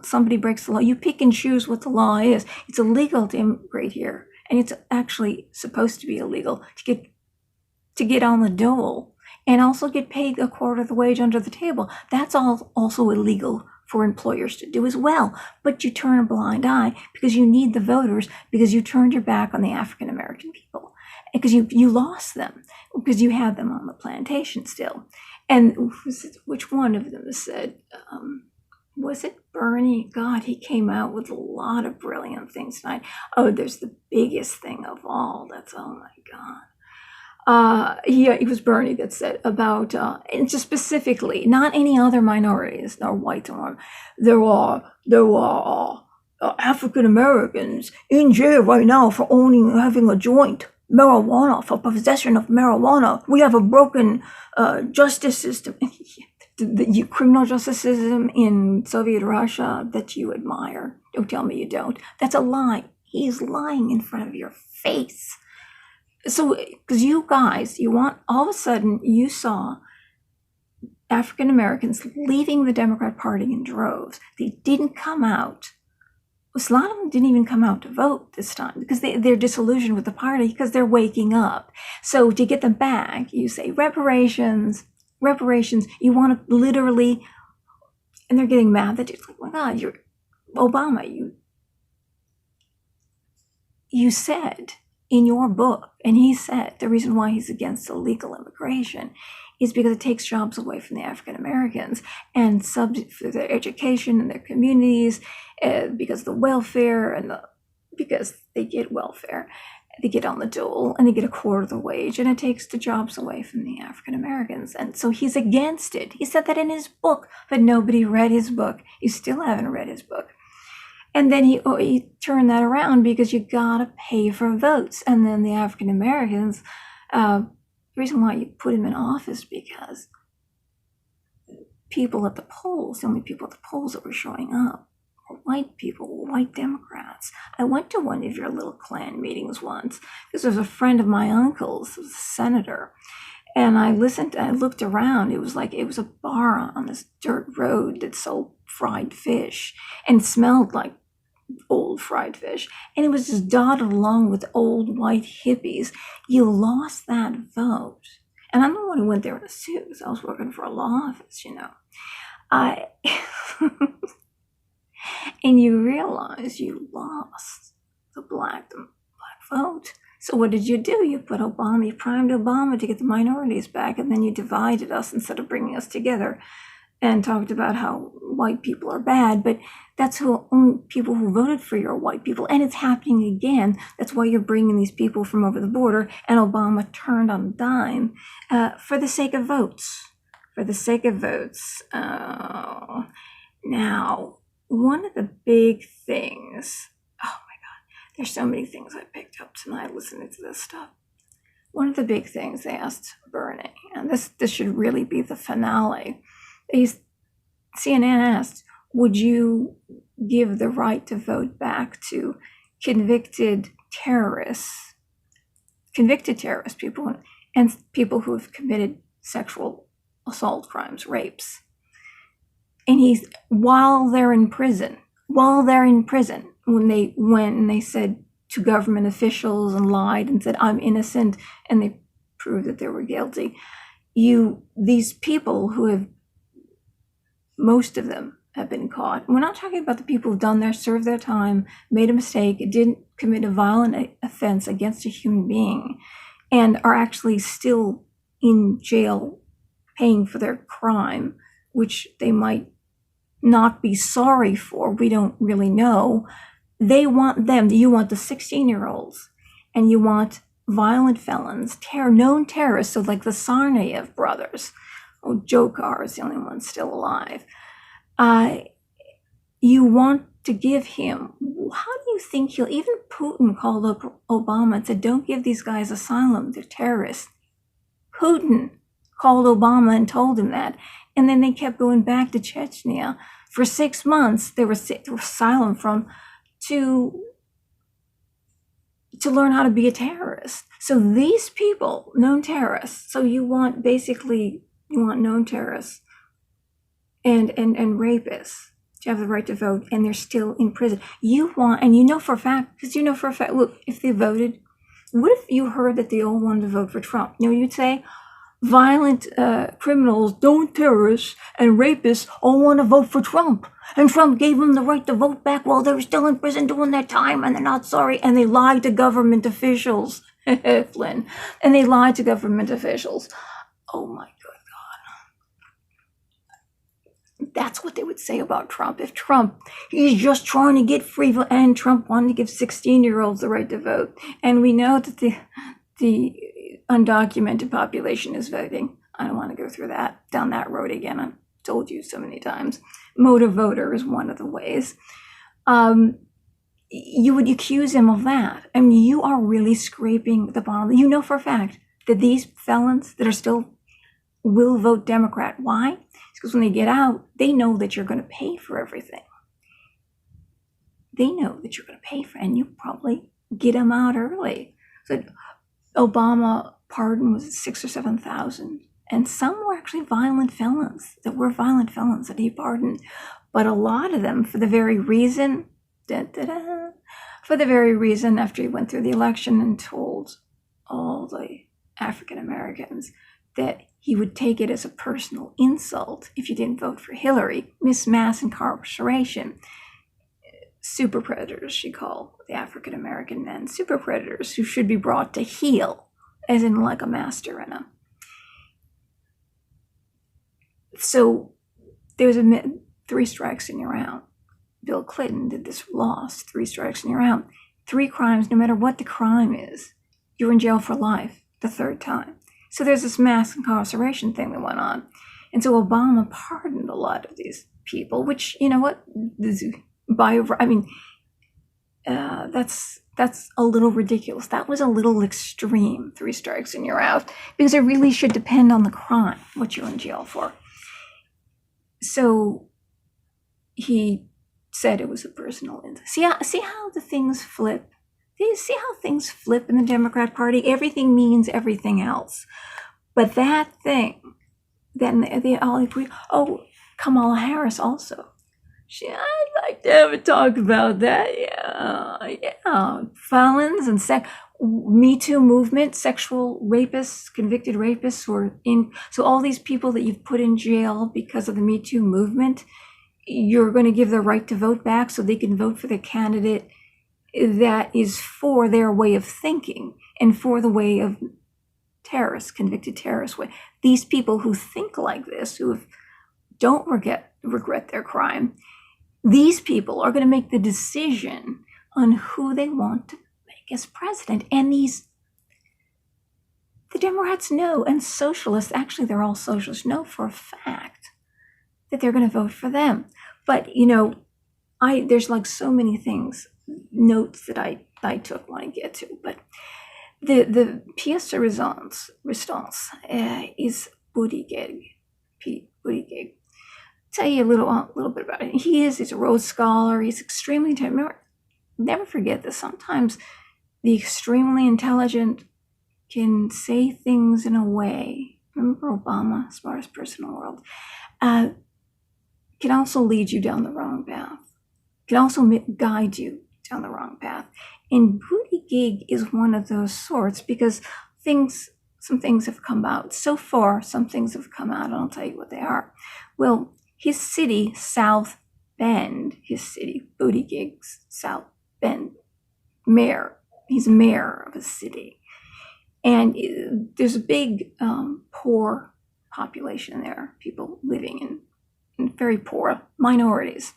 somebody breaks the law, you pick and choose what the law is. It's illegal to immigrate here, and it's actually supposed to be illegal to get on the dole and also get paid a quarter of the wage under the table. That's also illegal for employers to do as well. But you turn a blind eye because you need the voters, because you turned your back on the African American people, because you lost them, because you had them on the plantation still. And which one of them said, was it Bernie? God, he came out with a lot of brilliant things tonight. Oh, there's the biggest thing of all. That's, oh my God. It was Bernie that said about, and just specifically, not any other minorities, nor white or there are African Americans in jail right now for having a joint. Marijuana, for possession of marijuana. We have a broken justice system. The criminal justice system in Soviet Russia that you admire. Don't tell me you don't. That's a lie. He's lying in front of your face. So, because you guys, all of a sudden, you saw African Americans leaving the Democrat Party in droves. They didn't come out. A lot of them didn't even come out to vote this time because they're disillusioned with the party, because they're waking up. So to get them back, you say reparations. You want to literally, and they're getting mad that you're like, oh my God, you're Obama. You said in your book, and he said the reason why he's against illegal immigration is because it takes jobs away from the African Americans and for their education and their communities, because the welfare because they get welfare, they get on the dole and they get a quarter of the wage, and it takes the jobs away from the African Americans. And so he's against it. He said that in his book, but nobody read his book. You still haven't read his book. And then he turned that around because you gotta pay for votes. And then the African Americans, the reason why you put him in office, because people at the polls, the only people at the polls that were showing up were white people, white Democrats. I went to one of your little Klan meetings once because there was a friend of my uncle's, who was a senator. And I looked around. It was a bar on this dirt road that sold fried fish and smelled like old fried fish. And it was just dotted along with old white hippies. You lost that vote. And I'm the one who went there in a suit because I was working for a law office, and you realize you lost the black vote. So what did you do? You primed Obama to get the minorities back, and then you divided us instead of bringing us together. and talked about how white people are bad, but that's who only people who voted for you are white people, and it's happening again. That's why you're bringing these people from over the border, and Obama turned on a dime for the sake of votes. For the sake of votes. Now, one of the big things, oh my God, there's so many things I picked up tonight listening to this stuff. One of the big things they asked Bernie, and this should really be the finale, CNN asked, would you give the right to vote back to convicted terrorists, people, and people who have committed sexual assault crimes, rapes? And while they're in prison, when they went and they said to government officials and lied and said, I'm innocent, and they proved that they were guilty, these people who have, most of them have been caught. We're not talking about the people who've served their time, made a mistake, didn't commit a violent offense against a human being, and are actually still in jail paying for their crime, which they might not be sorry for. We don't really know. They want them. You want the 16-year-olds, and you want violent felons, known terrorists, so like the Tsarnaev brothers. Dzhokhar is the only one still alive. You want to give him, how do you think even Putin called up Obama and said, don't give these guys asylum, they're terrorists. Putin called Obama and told him that. And then they kept going back to Chechnya. For 6 months, they were asylum from to learn how to be a terrorist. So these people, known terrorists, so you want known terrorists and rapists to have the right to vote, and they're still in prison. And you know for a fact, look, if they voted, what if you heard that they all wanted to vote for Trump? You know what you'd say? Violent criminals, known terrorists, and rapists all want to vote for Trump. And Trump gave them the right to vote back while they were still in prison doing their time, and they're not sorry, and they lied to government officials. Flynn. And they lied to government officials. Oh my good God. That's what they would say about Trump. If he's just trying to get free, and Trump wanted to give 16-year-olds the right to vote. And we know that the undocumented population is voting. I don't want to go down that road again. I've told you so many times. Motive voter is one of the ways. You would accuse him of that. I mean, you are really scraping the bottom. You know for a fact that these felons that are still will vote Democrat. Why? It's because when they get out, they know that you're going to pay for everything. They know that you're going to pay for, and you probably get them out early. So Obama pardon was 6,000 or 7,000, and some were actually violent felons that he pardoned. But a lot of them, for the very reason, after he went through the election and told all the African Americans that he would take it as a personal insult if you didn't vote for Hillary, mass incarceration. Super predators, she called the African American men, super predators who should be brought to heel, as in like a master and a. So there's 3 strikes and you're out. Bill Clinton did this, lost 3 strikes and you're out. 3 crimes, no matter what the crime is, you're in jail for life the 3rd time. So there's this mass incarceration thing that went on. And so Obama pardoned a lot of these people, which, you know what, that's a little ridiculous. That was a little extreme, 3 strikes and you're out, because it really should depend on the crime, what you're in jail for. So he said it was a personal insult. See how the things flip? See how things flip in the Democrat Party? Everything means everything else. But that thing, then they all agree. Oh, Kamala Harris also. I'd like to have a talk about that. Yeah. Felons and Me Too movement, sexual rapists, convicted rapists who are in. So all these people that you've put in jail because of the Me Too movement, you're going to give their right to vote back so they can vote for the candidate that is for their way of thinking and for the way of terrorists, convicted terrorists way. These people who think like this, who have don't regret their crime. These people are going to make the decision on who they want to make as president. And the Democrats know, and socialists, actually they're all socialists, know for a fact that they're going to vote for them. But, there's like so many things, notes that I took want to get to. But the pièce de résistance is Buttigieg, Pete Buttigieg. Tell you a little bit about it. He's a Rhodes Scholar. He's extremely intelligent. Never forget this. Sometimes the extremely intelligent can say things in a way. Remember Obama, smartest person in the world, can also lead you down the wrong path. Can also guide you down the wrong path. And Buttigieg is one of those sorts because some things have come out. So far, some things have come out, and I'll tell you what they are. Well, his city, South Bend, Buttigieg's South Bend mayor. He's mayor of a city. And there's a big poor population there, people living in very poor minorities.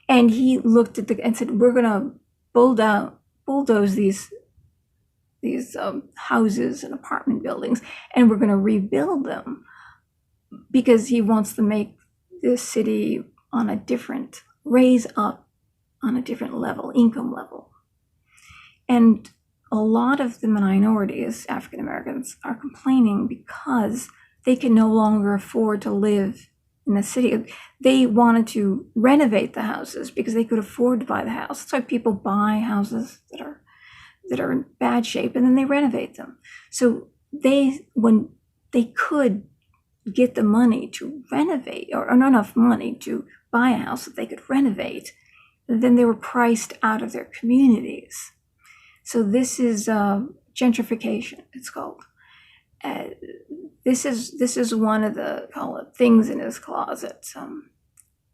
And he looked at and said, we're going to bulldoze these houses and apartment buildings, and we're going to rebuild them, because he wants to make this city raise up on a different level, income level. And a lot of the minorities, African Americans, are complaining because they can no longer afford to live in the city. They wanted to renovate the houses because they could afford to buy the house. That's why people buy houses that are in bad shape, and then they renovate them. So when they could get the money to renovate, or not enough money to buy a house that they could renovate, then they were priced out of their communities. So this is gentrification, it's called. This is one of the, call it, things in his closet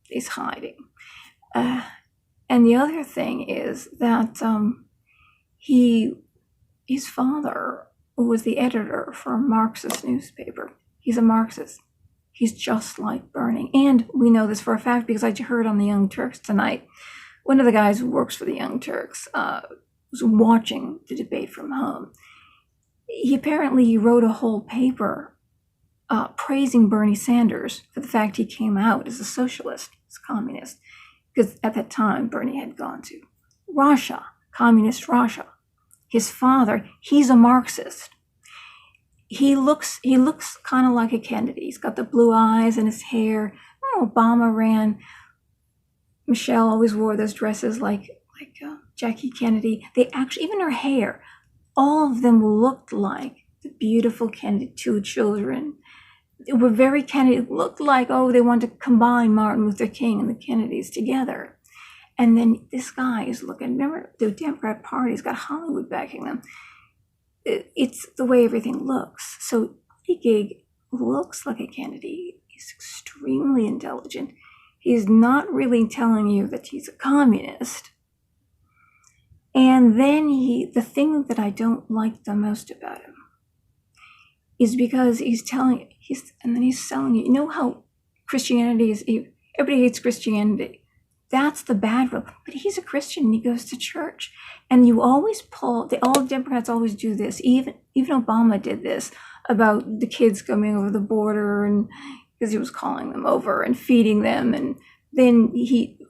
he's hiding. And the other thing is that his father was the editor for a Marxist newspaper. He's a Marxist. He's just like Bernie. And we know this for a fact because I heard on the Young Turks tonight, one of the guys who works for the Young Turks was watching the debate from home. He apparently wrote a whole paper praising Bernie Sanders for the fact he came out as a socialist, as a communist, because at that time Bernie had gone to Russia, communist Russia. His father, he's a Marxist. He looks kind of like a Kennedy. He's got the blue eyes and his hair. Obama ran. Michelle always wore those dresses like Jackie Kennedy. They actually, even her hair, all of them looked like the beautiful Kennedy, 2 children. They were very Kennedy. It looked like, they wanted to combine Martin Luther King and the Kennedys together. And then this guy is looking, remember, the Democrat Party's got Hollywood backing them. It's the way everything looks. So Buttigieg looks like a Kennedy. He's extremely intelligent. He's not really telling you that he's a communist. And then the thing that I don't like the most about him is because he's selling you, you know how Christianity is, everybody hates Christianity. That's the bad one. But he's a Christian and he goes to church. And you always all Democrats always do this. Even Obama did this about the kids coming over the border, and because he was calling them over and feeding them. And then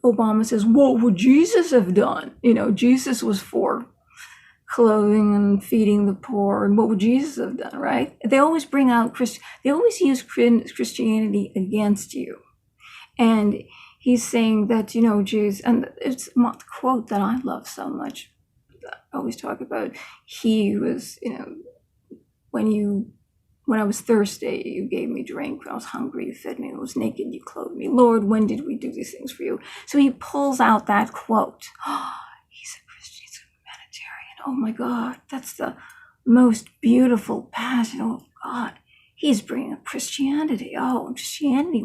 Obama says, what would Jesus have done? Jesus was for clothing and feeding the poor. And what would Jesus have done, right? They always bring out they always use Christianity against you. And he's saying that, Jews, and it's a quote that I love so much. I always talk about, he was, when I was thirsty, you gave me drink. When I was hungry, you fed me. When I was naked, you clothed me. Lord, when did we do these things for you? So he pulls out that quote. He's a Christian, he's a humanitarian. Oh my God, that's the most beautiful passion. Oh God, he's bringing up Christianity. Christianity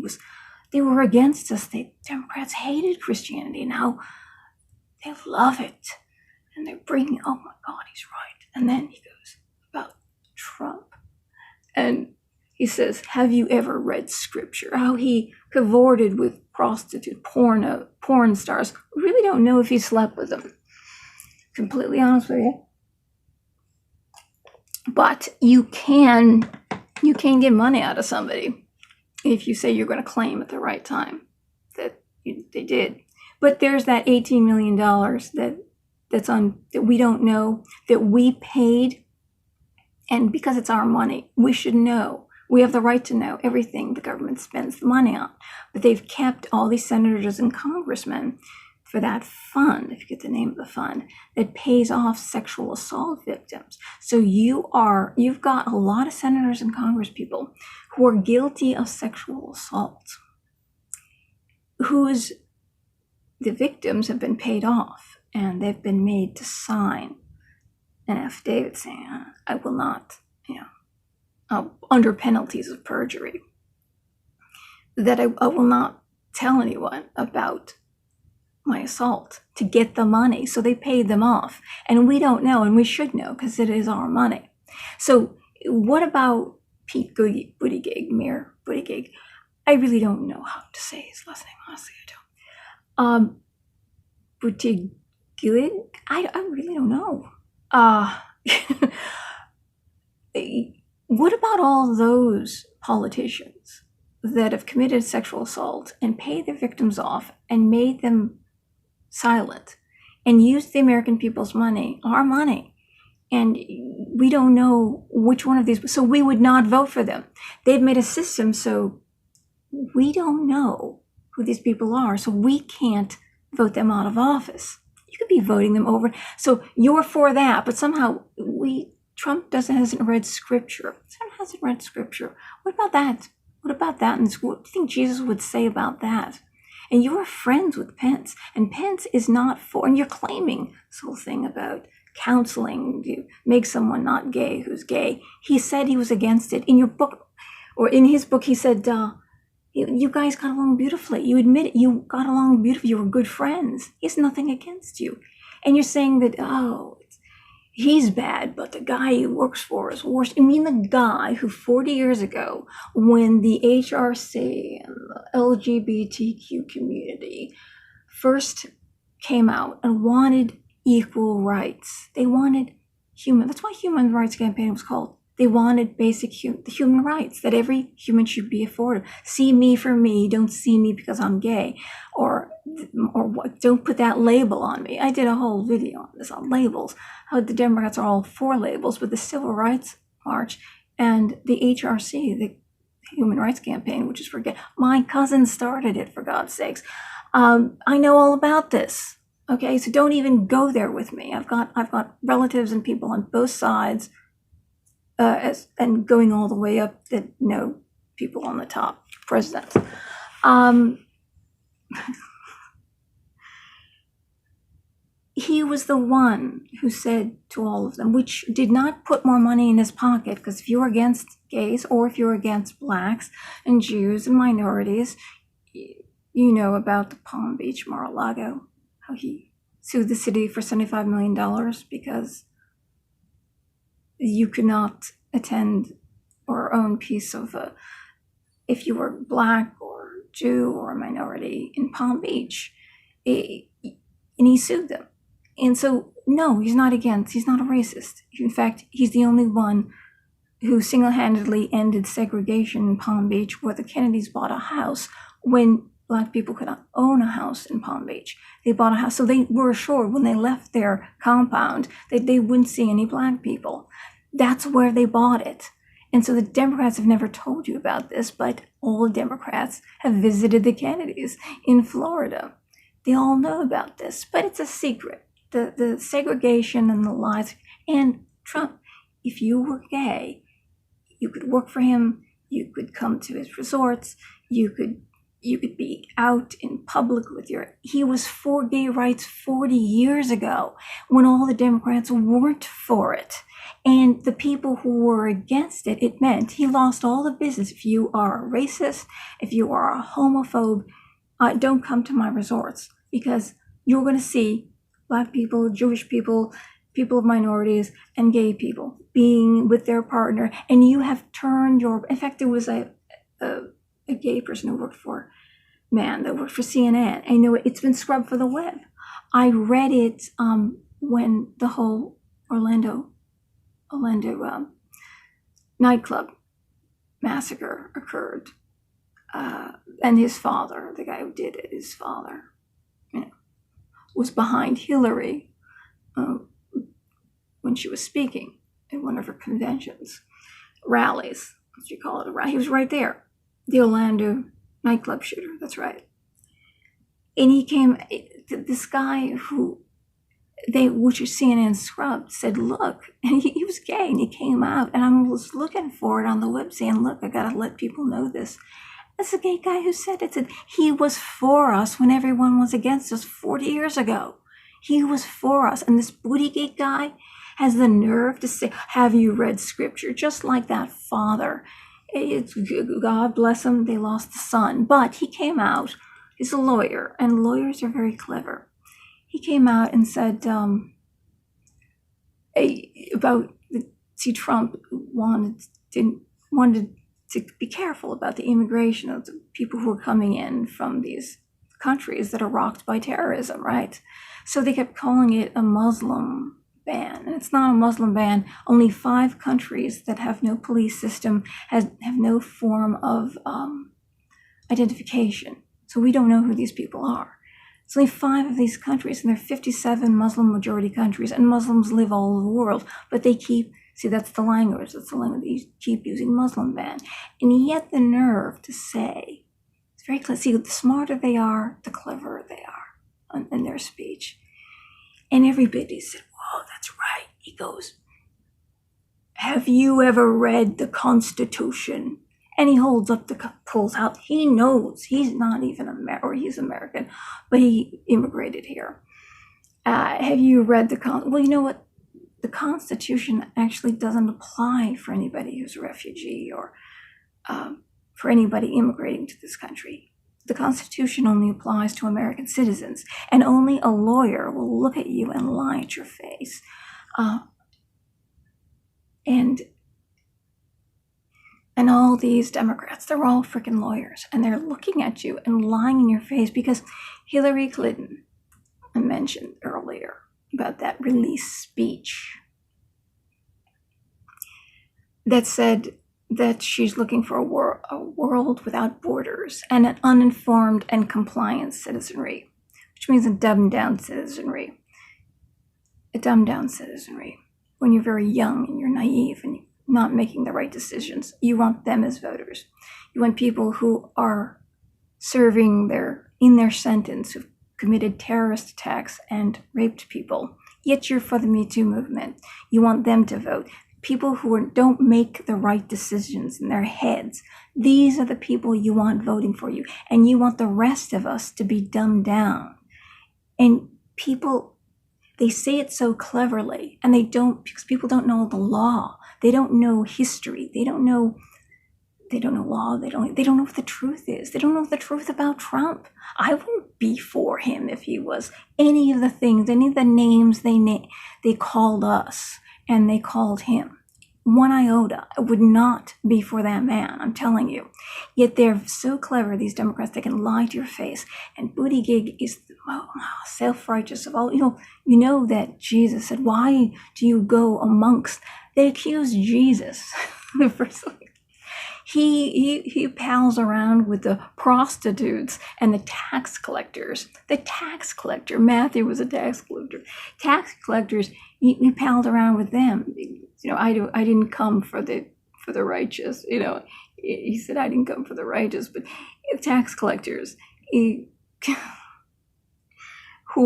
they were against us. Democrats hated Christianity. Now they love it. And they're bringing, oh my God, he's right. And then he goes about Trump. And He says, have you ever read scripture? How he cavorted with prostitute, porn stars. We really don't know if he slept with them. Completely honest with you. But you can get money out of somebody if you say you're going to claim at the right time that they did. But there's that $18 million that we don't know, that we paid, and because it's our money, we should know. We have the right to know everything the government spends the money on. But they've kept all these senators and congressmen for that fund, I forget the name of the fund, that pays off sexual assault victims. So you've got a lot of senators and congresspeople who are guilty of sexual assault, the victims have been paid off, and they've been made to sign an affidavit saying, I will not, under penalties of perjury, that I will not tell anyone about my assault, to get the money. So they paid them off, and we don't know, and we should know because it is our money. So what about Buttigieg, Mayor Buttigieg? I really don't know how to say his last name, honestly, I don't. Buttigieg, I really don't know. What about all those politicians that have committed sexual assault and paid their victims off and made them silent and used the American people's money, our money, and we don't know which one of these, so we would not vote for them. They've made a system so we don't know who these people are, so we can't vote them out of office. You could be voting them over. So you're for that, but somehow Trump hasn't read scripture. Trump hasn't read scripture. What about that? What about that in school? What do you think Jesus would say about that? And you are friends with Pence, and Pence is not for, and you're claiming this whole thing about counseling to make someone not gay who's gay. He said he was against it. In your book, or in his book, he said, you guys got along beautifully. You admit it. You got along beautifully. You were good friends. He has nothing against you. And you're saying that, he's bad, but the guy he works for is worse. I mean, the guy who 40 years ago, when the HRC and the LGBTQ community first came out and wanted equal rights, they wanted that's why Human Rights Campaign was called. They wanted basic human rights, that every human should be afforded. See me for me, don't see me because I'm gay, or what, don't put that label on me. I did a whole video on this, on labels, how the Democrats are all for labels, but the Civil Rights March and the HRC, the Human Rights Campaign, which is for gay. My cousin started it, for God's sakes. I know all about this. Okay, so don't even go there with me. I've got relatives and people on both sides. And going all the way up that know people on the top, presidents. He was the one who said to all of them, which did not put more money in his pocket, because if you're against gays or if you're against blacks and Jews and minorities, you know about the Palm Beach, Mar-a-Lago, how he sued the city for $75 million because you could not attend or own piece of if you were black or Jew or a minority in Palm Beach, and he sued them. And so, no, he's not a racist. In fact, he's the only one who single-handedly ended segregation in Palm Beach, where the Kennedys bought a house when black people could not own a house in Palm Beach. They bought a house, so they were assured when they left their compound that they wouldn't see any black people. That's where they bought it. And so the Democrats have never told you about this, but all Democrats have visited the Kennedys in Florida. They all know about this, but it's a secret. The segregation and the lies. And Trump, if you were gay, you could work for him, you could come to his resorts, you could be out in public with he was for gay rights 40 years ago when all the Democrats weren't for it. And the people who were against it, it meant he lost all the business. If you are a racist, if you are a homophobe, don't come to my resorts, because you're going to see black people, Jewish people, people of minorities, and gay people being with their partner, and you have turned your, in fact, there was a gay person who worked for, that worked for CNN. I know it's been scrubbed for the web. I read it when the whole Orlando nightclub massacre occurred. And his father, the guy who did it, his father, was behind Hillary when she was speaking at one of her conventions, rallies, what you call it, a rally. He was right there, the Orlando nightclub shooter, that's right. And he came, this guy which is CNN scrubbed, said, look, and he was gay, and he came out, and I was looking for it on the web saying, look, I gotta let people know this. That's a gay guy who said it. Said he was for us when everyone was against us 40 years ago. He was for us. And this Buttigieg guy has the nerve to say, have you read scripture? Just like that father. God bless him, they lost the son. But he came out, he's a lawyer, and lawyers are very clever. He came out and said Trump wanted to be careful about the immigration of the people who are coming in from these countries that are rocked by terrorism, right? So they kept calling it a Muslim ban, and it's not a Muslim ban. Only 5 countries that have no police system have no form of identification. So we don't know who these people are. It's only 5 of these countries, and there are 57 Muslim majority countries, and Muslims live all over the world, but they keep, see, that's the language they keep using, Muslim ban. And yet the nerve to say, it's very clear, see, the smarter they are, the cleverer they are in their speech. And everybody said, whoa, that's right. He goes, have you ever read the Constitution? And he holds up pulls out. He knows he's not even or he's American, but he immigrated here. Have you read well, you know what? The Constitution actually doesn't apply for anybody who's a refugee or for anybody immigrating to this country. The Constitution only applies to American citizens, and only a lawyer will look at you and lie at your face. And all these Democrats, they're all freaking lawyers, and they're looking at you and lying in your face because Hillary Clinton, I mentioned earlier about that release speech that said that she's looking for a world without borders and an uninformed and compliant citizenry, which means a dumbed-down citizenry. A dumbed-down citizenry. When you're very young and you're naive and you're not making the right decisions, you want them as voters. You want people who are serving in their sentence, who've committed terrorist attacks and raped people. Yet you're for the Me Too movement. You want them to vote. People who don't make the right decisions in their heads. These are the people you want voting for you. And you want the rest of us to be dumbed down. And people, they say it so cleverly, and they don't, because people don't know the law. They don't know history. They don't know law. They don't know what the truth is. They don't know the truth about Trump. I wouldn't be for him if he was any of the things, any of the names they called us and they called him. One iota. I would not be for that man, I'm telling you. Yet they're so clever, these Democrats, they can lie to your face. And Buttigieg is the most self-righteous of all. You know that Jesus said, why do you go amongst? They accused Jesus. He pals around with the prostitutes and the tax collectors. The tax collector, Matthew was a tax collector. Tax collectors, he palled around with them. I didn't come for the righteous. He said, I didn't come for the righteous, but tax collectors who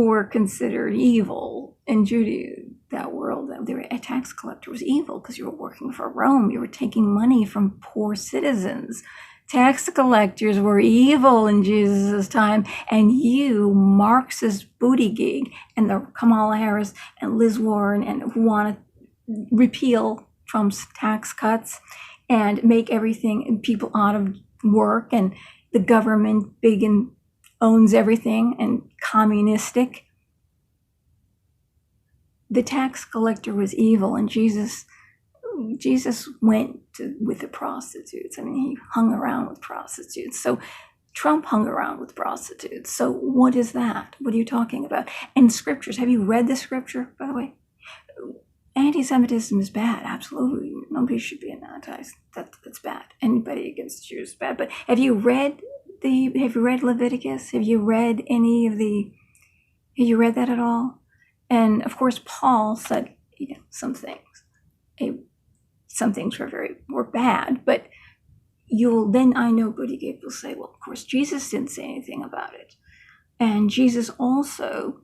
were considered evil in Judaism, that world, a tax collector was evil because you were working for Rome. You were taking money from poor citizens. Tax collectors were evil in Jesus' time, and you, Marxist Buttigieg, and the Kamala Harris and Liz Warren, and who want to repeal Trump's tax cuts and make everything, people out of work, and the government big and owns everything and communistic. the tax collector was evil, and Jesus went with the prostitutes. I mean, he hung around with prostitutes. So Trump hung around with prostitutes. So what is that? What are you talking about? And scriptures, have you read the scripture, by the way? Anti-Semitism is bad, absolutely. Nobody should be an that's bad. Anybody against Jews is bad. But have you read Leviticus? Have you read that at all? And of course, Paul said, some things. Some things were bad, but I know Buttigieg will say, well, of course, Jesus didn't say anything about it. And Jesus also,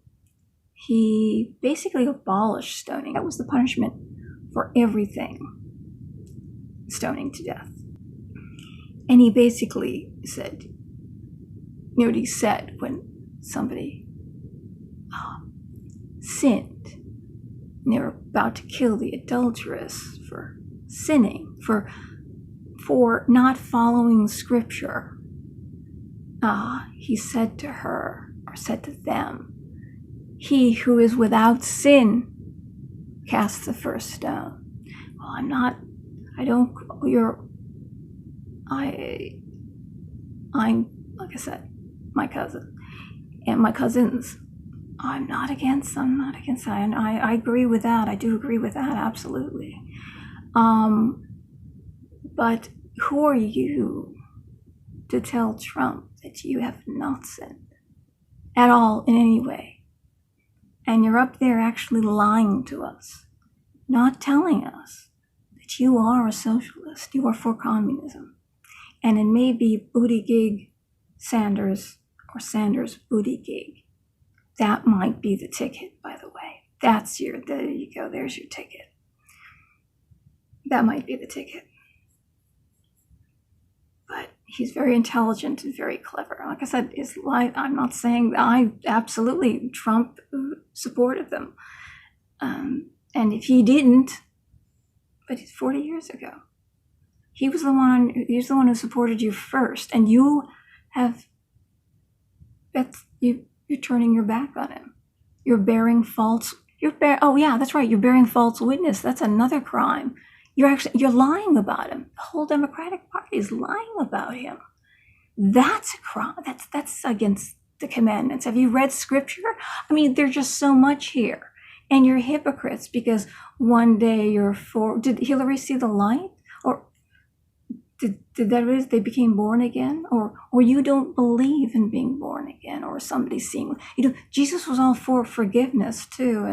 he basically abolished stoning. That was the punishment for everything, stoning to death. And he basically said, what he said when somebody sinned, and they were about to kill the adulteress for sinning, for not following scripture. He said to her, or said to them, he who is without sin casts the first stone. Well, I'm, like I said, my cousin and my cousins. I'm not against that. And I agree with that. I do agree with that, absolutely. But who are you to tell Trump that you have not sinned at all in any way? And you're up there actually lying to us, not telling us that you are a socialist, you are for communism. And it may be Buttigieg Sanders or Sanders Buttigieg. That might be the ticket, by the way. There you go, there's your ticket. That might be the ticket. But he's very intelligent and very clever. Like I said, I'm not saying Trump supported them. And if he didn't, but it's 40 years ago. He's the one who supported you first, and you're turning your back on him. You're bearing false witness. That's another crime. You're lying about him. The whole Democratic Party is lying about him. That's a crime. That's against the commandments. Have you read scripture? I mean, there's just so much here. And you're hypocrites because one day you're for. Did Hillary see the light? Or did they became born again? Or you don't believe in being born again, or somebody seeing. Jesus was all for forgiveness too,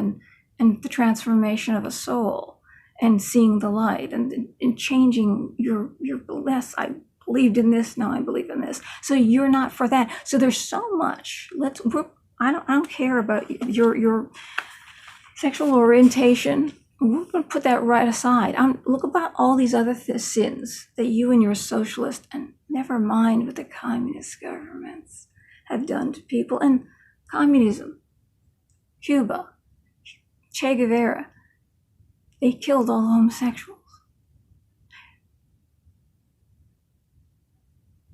and the transformation of a soul. And seeing the light and changing your less. I believed in this, now I believe in this. So you're not for that. So there's so much. I don't care about your sexual orientation. We're going to put that right aside. Look about all these other sins that you and your socialist, and never mind what the communist governments have done to people. And communism, Cuba, Che Guevara, they killed all homosexuals.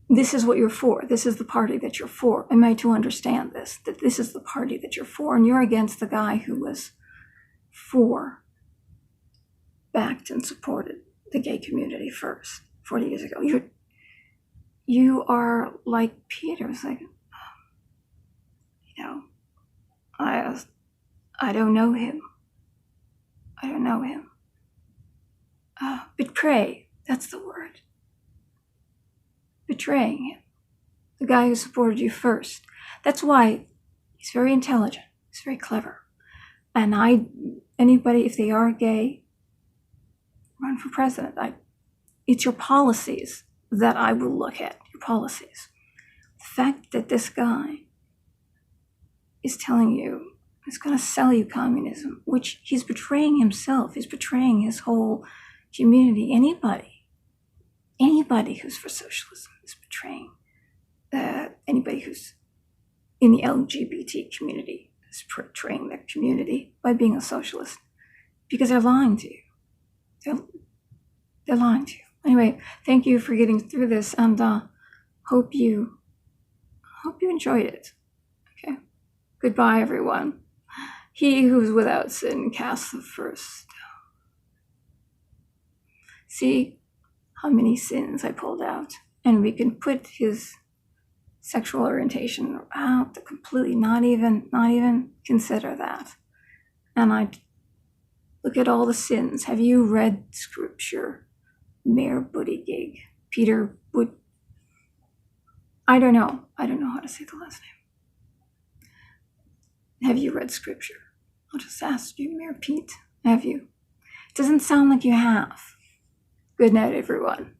This is what you're for. This is the party that you're for. Am I to understand this? That this is the party that you're for, and you're against the guy who was backed and supported the gay community first, 40 years ago. You are like Peter. It's like, I don't know him. I don't know him. Betray, that's the word. Betraying him. The guy who supported you first. That's why he's very intelligent. He's very clever. And anybody, if they are gay, run for president. It's your policies that I will look at. Your policies. The fact that this guy is telling you, is going to sell you communism, which he's betraying himself. He's betraying his whole community. Anybody who's for socialism is betraying. Anybody who's in the LGBT community is betraying their community by being a socialist, because they're lying to you. They're lying to you. Anyway, thank you for getting through this, and hope you enjoyed it. Okay. Goodbye, everyone. He who's without sin casts the first stone. See how many sins I pulled out? And we can put his sexual orientation out to completely not even consider that. And I look at all the sins. Have you read scripture? Mayor Buttigieg, Peter But. I don't know how to say the last name. Have you read scripture? I'll just ask you, Mayor Pete. Have you? It doesn't sound like you have. Good night, everyone.